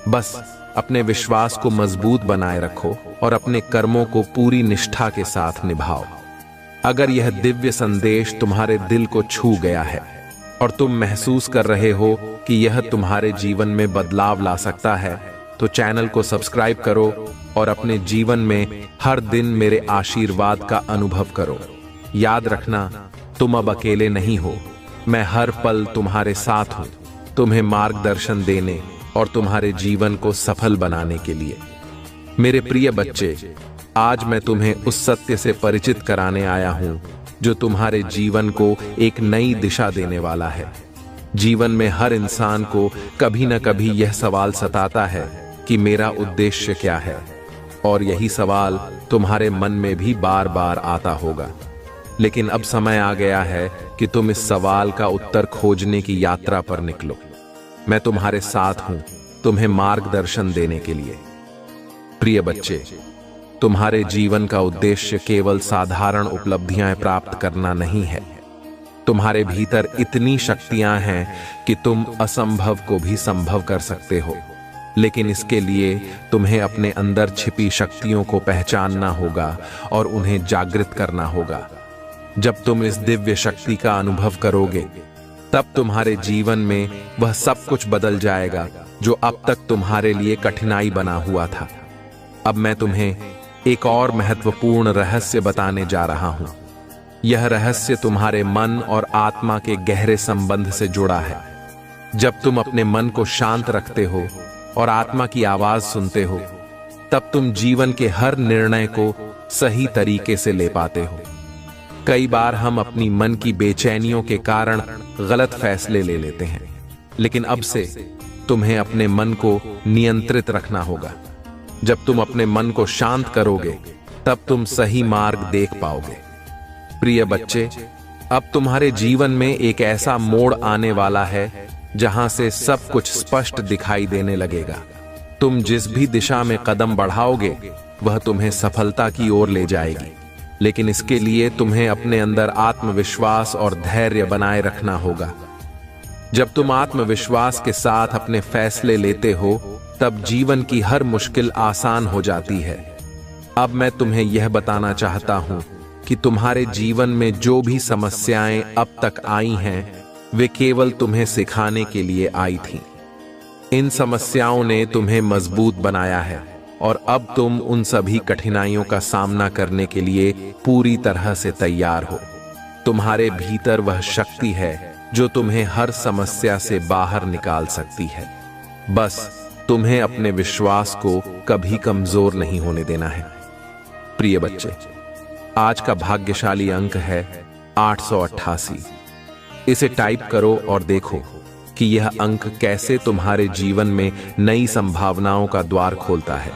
बस अपने विश्वास को मजबूत बनाए रखो और अपने कर्मों को पूरी निष्ठा के साथ निभाओ। अगर यह दिव्य संदेश तुम्हारे दिल को छू गया है और तुम महसूस कर रहे हो कि यह तुम्हारे जीवन में बदलाव ला सकता है, तो चैनल को सब्सक्राइब करो और अपने जीवन में हर दिन मेरे आशीर्वाद का अनुभव करो। याद रखना, तुम अब अकेले नहीं हो। मैं हर पल तुम्हारे साथ हूं, तुम्हें मार्गदर्शन देने और तुम्हारे जीवन को सफल बनाने के लिए। मेरे प्रिय बच्चे, आज मैं तुम्हें उस सत्य से परिचित कराने आया हूं जो तुम्हारे जीवन को एक नई दिशा देने वाला है। जीवन में हर इंसान को कभी न कभी यह सवाल सताता है कि मेरा उद्देश्य क्या है, और यही सवाल तुम्हारे मन में भी बार बार आता होगा। लेकिन अब समय आ गया है कि तुम इस सवाल का उत्तर खोजने की यात्रा पर निकलो। मैं तुम्हारे साथ हूं, तुम्हें मार्गदर्शन देने के लिए। प्रिय बच्चे, तुम्हारे जीवन का उद्देश्य केवल साधारण उपलब्धियां प्राप्त करना नहीं है। तुम्हारे भीतर इतनी शक्तियां हैं कि तुम असंभव को भी संभव कर सकते हो। लेकिन इसके लिए तुम्हें अपने अंदर छिपी शक्तियों को पहचानना होगा और उन्हें जागृत करना होगा। जब तुम इस दिव्य शक्ति का अनुभव करोगे, तब तुम्हारे जीवन में वह सब कुछ बदल जाएगा जो अब तक तुम्हारे लिए कठिनाई बना हुआ था। अब मैं तुम्हें एक और महत्वपूर्ण रहस्य बताने जा रहा हूं। यह रहस्य तुम्हारे मन और आत्मा के गहरे संबंध से जुड़ा है। जब तुम अपने मन को शांत रखते हो और आत्मा की आवाज सुनते हो, तब तुम जीवन के हर निर्णय को सही तरीके से ले पाते हो। कई बार हम अपनी मन की बेचैनियों के कारण गलत फैसले ले लेते हैं, लेकिन अब से तुम्हें अपने मन को नियंत्रित रखना होगा। जब तुम अपने मन को शांत करोगे, तब तुम सही मार्ग देख पाओगे। प्रिय बच्चे, अब तुम्हारे जीवन में एक ऐसा मोड़ आने वाला है जहां से सब कुछ स्पष्ट दिखाई देने लगेगा। तुम जिस भी दिशा में कदम बढ़ाओगे, वह तुम्हें सफलता की ओर ले जाएगी। लेकिन इसके लिए तुम्हें अपने अंदर आत्मविश्वास और धैर्य बनाए रखना होगा। जब तुम आत्मविश्वास के साथ अपने फैसले लेते हो, तब जीवन की हर मुश्किल आसान हो जाती है। अब मैं तुम्हें यह बताना चाहता हूं कि तुम्हारे जीवन में जो भी समस्याएं अब तक आई हैं, वे केवल तुम्हें सिखाने के लिए आई थीं। इन समस्याओं ने तुम्हें मजबूत बनाया है और अब तुम उन सभी कठिनाइयों का सामना करने के लिए पूरी तरह से तैयार हो। तुम्हारे भीतर वह शक्ति है जो तुम्हें हर समस्या से बाहर निकाल सकती है। बस तुम्हें अपने विश्वास को कभी कमजोर नहीं होने देना है। प्रिय बच्चे, आज का भाग्यशाली अंक है 888। इसे टाइप करो और देखो कि यह अंक कैसे तुम्हारे जीवन में नई संभावनाओं का द्वार खोलता है।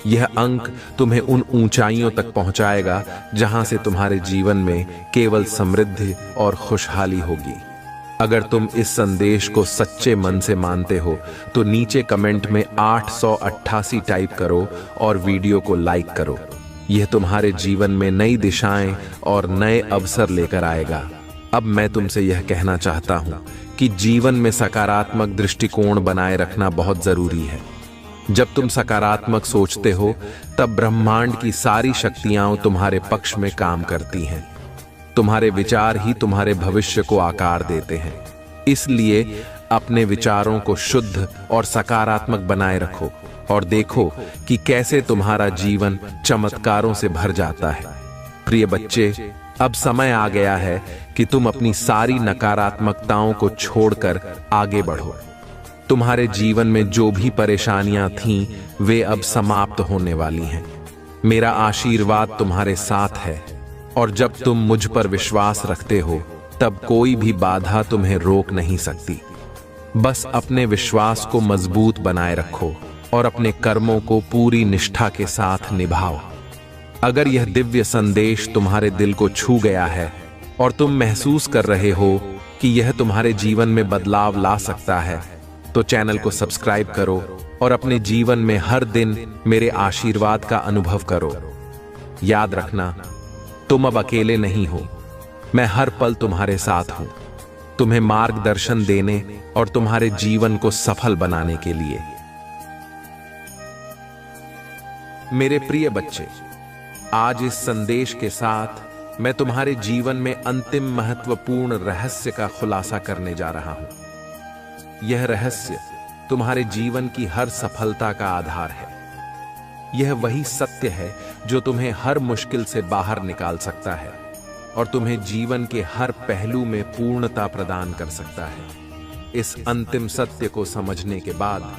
यह अंक तुम्हें उन ऊंचाइयों तक पहुंचाएगा जहां से तुम्हारे जीवन में केवल समृद्धि और खुशहाली होगी। अगर तुम इस संदेश को सच्चे मन से मानते हो, तो नीचे कमेंट में 888 टाइप करो और वीडियो को लाइक करो। यह तुम्हारे जीवन में नई दिशाएं और नए अवसर लेकर आएगा। अब मैं तुमसे यह कहना चाहता हूं कि जीवन में सकारात्मक दृष्टिकोण बनाए रखना बहुत जरूरी है। जब तुम सकारात्मक सोचते हो, तब ब्रह्मांड की सारी शक्तियां तुम्हारे पक्ष में काम करती हैं। तुम्हारे विचार ही तुम्हारे भविष्य को आकार देते हैं। इसलिए अपने विचारों को शुद्ध और सकारात्मक बनाए रखो और देखो कि कैसे तुम्हारा जीवन चमत्कारों से भर जाता है। प्रिय बच्चे, अब समय आ गया है कि तुम अपनी सारी नकारात्मकताओं को छोड़कर आगे बढ़ो। तुम्हारे जीवन में जो भी परेशानियां थीं, वे अब समाप्त होने वाली हैं। मेरा आशीर्वाद तुम्हारे साथ है और जब तुम मुझ पर विश्वास रखते हो, तब कोई भी बाधा तुम्हें रोक नहीं सकती। बस अपने विश्वास को मजबूत बनाए रखो और अपने कर्मों को पूरी निष्ठा के साथ निभाओ। अगर यह दिव्य संदेश तुम्हारे दिल को छू गया है और तुम महसूस कर रहे हो कि यह तुम्हारे जीवन में बदलाव ला सकता है, तो चैनल को सब्सक्राइब करो और अपने जीवन में हर दिन मेरे आशीर्वाद का अनुभव करो। याद रखना, तुम अब अकेले नहीं हो। मैं हर पल तुम्हारे साथ हूं, तुम्हें मार्गदर्शन देने और तुम्हारे जीवन को सफल बनाने के लिए। मेरे प्रिय बच्चे, आज इस संदेश के साथ मैं तुम्हारे जीवन में अंतिम महत्वपूर्ण रहस्य का खुलासा करने जा रहा हूं। यह रहस्य तुम्हारे जीवन की हर सफलता का आधार है। यह वही सत्य है जो तुम्हें हर मुश्किल से बाहर निकाल सकता है और तुम्हें जीवन के हर पहलू में पूर्णता प्रदान कर सकता है। इस अंतिम सत्य को समझने के बाद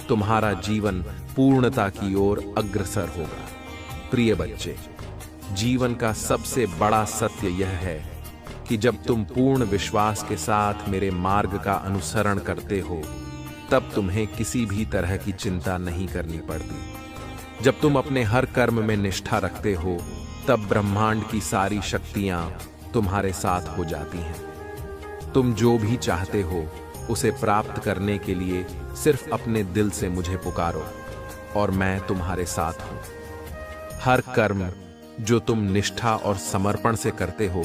तुम्हारा जीवन पूर्णता की ओर अग्रसर होगा। प्रिय बच्चे, जीवन का सबसे बड़ा सत्य यह है कि जब तुम पूर्ण विश्वास के साथ मेरे मार्ग का अनुसरण करते हो, तब तुम्हें किसी भी तरह की चिंता नहीं करनी पड़ती। जब तुम अपने हर कर्म में निष्ठा रखते हो, तब ब्रह्मांड की सारी शक्तियां तुम्हारे साथ हो जाती हैं। तुम जो भी चाहते हो उसे प्राप्त करने के लिए सिर्फ अपने दिल से मुझे पुकारो और मैं तुम्हारे साथ हूं। हर कर्म जो तुम निष्ठा और समर्पण से करते हो,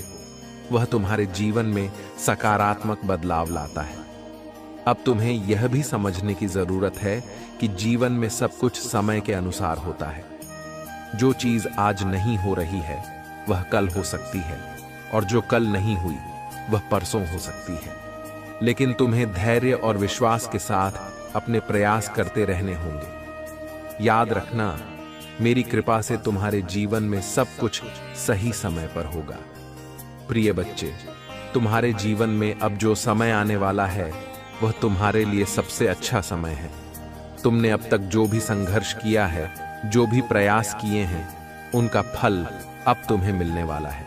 वह तुम्हारे जीवन में सकारात्मक बदलाव लाता है। अब तुम्हें यह भी समझने की जरूरत है कि जीवन में सब कुछ समय के अनुसार होता है। जो चीज आज नहीं हो रही है वह कल हो सकती है और जो कल नहीं हुई वह परसों हो सकती है। लेकिन तुम्हें धैर्य और विश्वास के साथ अपने प्रयास करते रहने होंगे। याद रखना, मेरी कृपा से तुम्हारे जीवन में सब कुछ सही समय पर होगा। प्रिय बच्चे, तुम्हारे जीवन में अब जो समय आने वाला है वह तुम्हारे लिए सबसे अच्छा समय है। तुमने अब तक जो भी संघर्ष किया है, जो भी प्रयास किए हैं, उनका फल अब तुम्हें मिलने वाला है।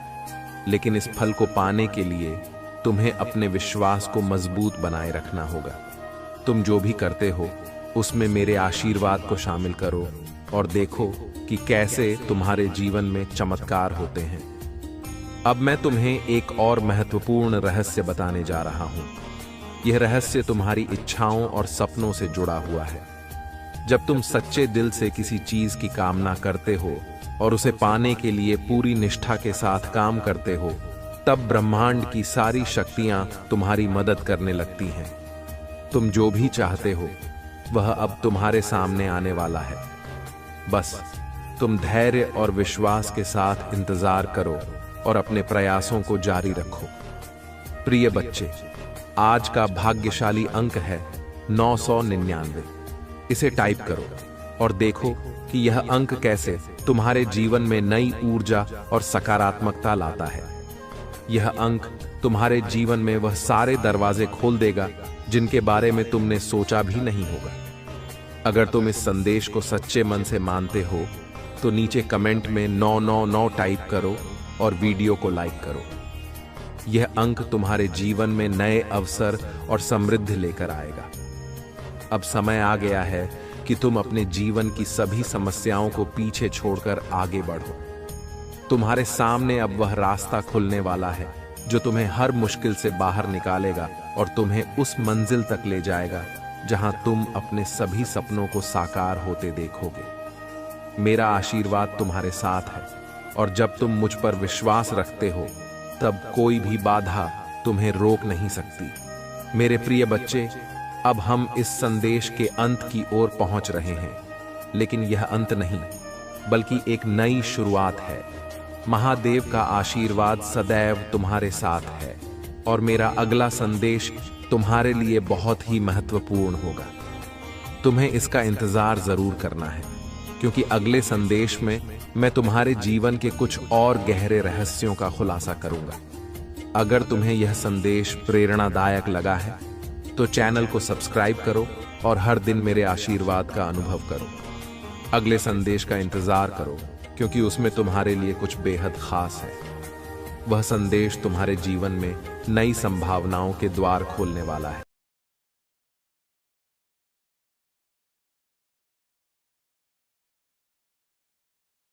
लेकिन इस फल को पाने के लिए तुम्हें अपने विश्वास को मजबूत बनाए रखना होगा। तुम जो भी करते हो उसमें मेरे आशीर्वाद को शामिल करो और देखो कि कैसे तुम्हारे जीवन में चमत्कार होते हैं। अब मैं तुम्हें एक और महत्वपूर्ण रहस्य बताने जा रहा हूं। यह रहस्य तुम्हारी इच्छाओं और सपनों से जुड़ा हुआ है। जब तुम सच्चे दिल से किसी चीज की कामना करते हो और उसे पाने के लिए पूरी निष्ठा के साथ काम करते हो, तब ब्रह्मांड की सारी शक्तियां तुम्हारी मदद करने लगती हैं। तुम जो भी चाहते हो वह अब तुम्हारे सामने आने वाला है। बस तुम धैर्य और विश्वास के साथ इंतजार करो और अपने प्रयासों को जारी रखो। प्रिय बच्चे, आज का भाग्यशाली अंक है 999। इसे टाइप करो और देखो कि यह अंक कैसे तुम्हारे जीवन में नई ऊर्जा और सकारात्मकता लाता है। यह अंक तुम्हारे जीवन में वह सारे दरवाजे खोल देगा जिनके बारे में तुमने सोचा भी नहीं होगा। अगर तुम इस संदेश को सच्चे मन से मानते हो तो नीचे कमेंट में 999 टाइप करो और वीडियो को लाइक करो। यह अंक तुम्हारे जीवन में नए अवसर और समृद्धि लेकर आएगा। अब समय आ गया है कि तुम अपने जीवन की सभी समस्याओं को पीछे छोड़कर आगे बढ़ो। तुम्हारे सामने अब वह रास्ता खुलने वाला है जो तुम्हें हर मुश्किल से बाहर निकालेगा और तुम्हें उस मंजिल तक ले जाएगा जहां तुम अपने सभी सपनों को साकार होते देखोगे। मेरा आशीर्वाद तुम्हारे साथ है और जब तुम मुझ पर विश्वास रखते हो, तब कोई भी बाधा तुम्हें रोक नहीं सकती। मेरे प्रिय बच्चे, अब हम इस संदेश के अंत की ओर पहुंच रहे हैं, लेकिन यह अंत नहीं बल्कि एक नई शुरुआत है। महादेव का आशीर्वाद सदैव तुम्हारे साथ है और मेरा अगला संदेश तुम्हारे लिए बहुत ही महत्वपूर्ण होगा। तुम्हें इसका इंतजार जरूर करना है, क्योंकि अगले संदेश में मैं तुम्हारे जीवन के कुछ और गहरे रहस्यों का खुलासा करूंगा। अगर तुम्हें यह संदेश प्रेरणादायक लगा है तो चैनल को सब्सक्राइब करो और हर दिन मेरे आशीर्वाद का अनुभव करो। अगले संदेश का इंतजार करो, क्योंकि उसमें तुम्हारे लिए कुछ बेहद खास है। वह संदेश तुम्हारे जीवन में नई संभावनाओं के द्वार खोलने वाला है।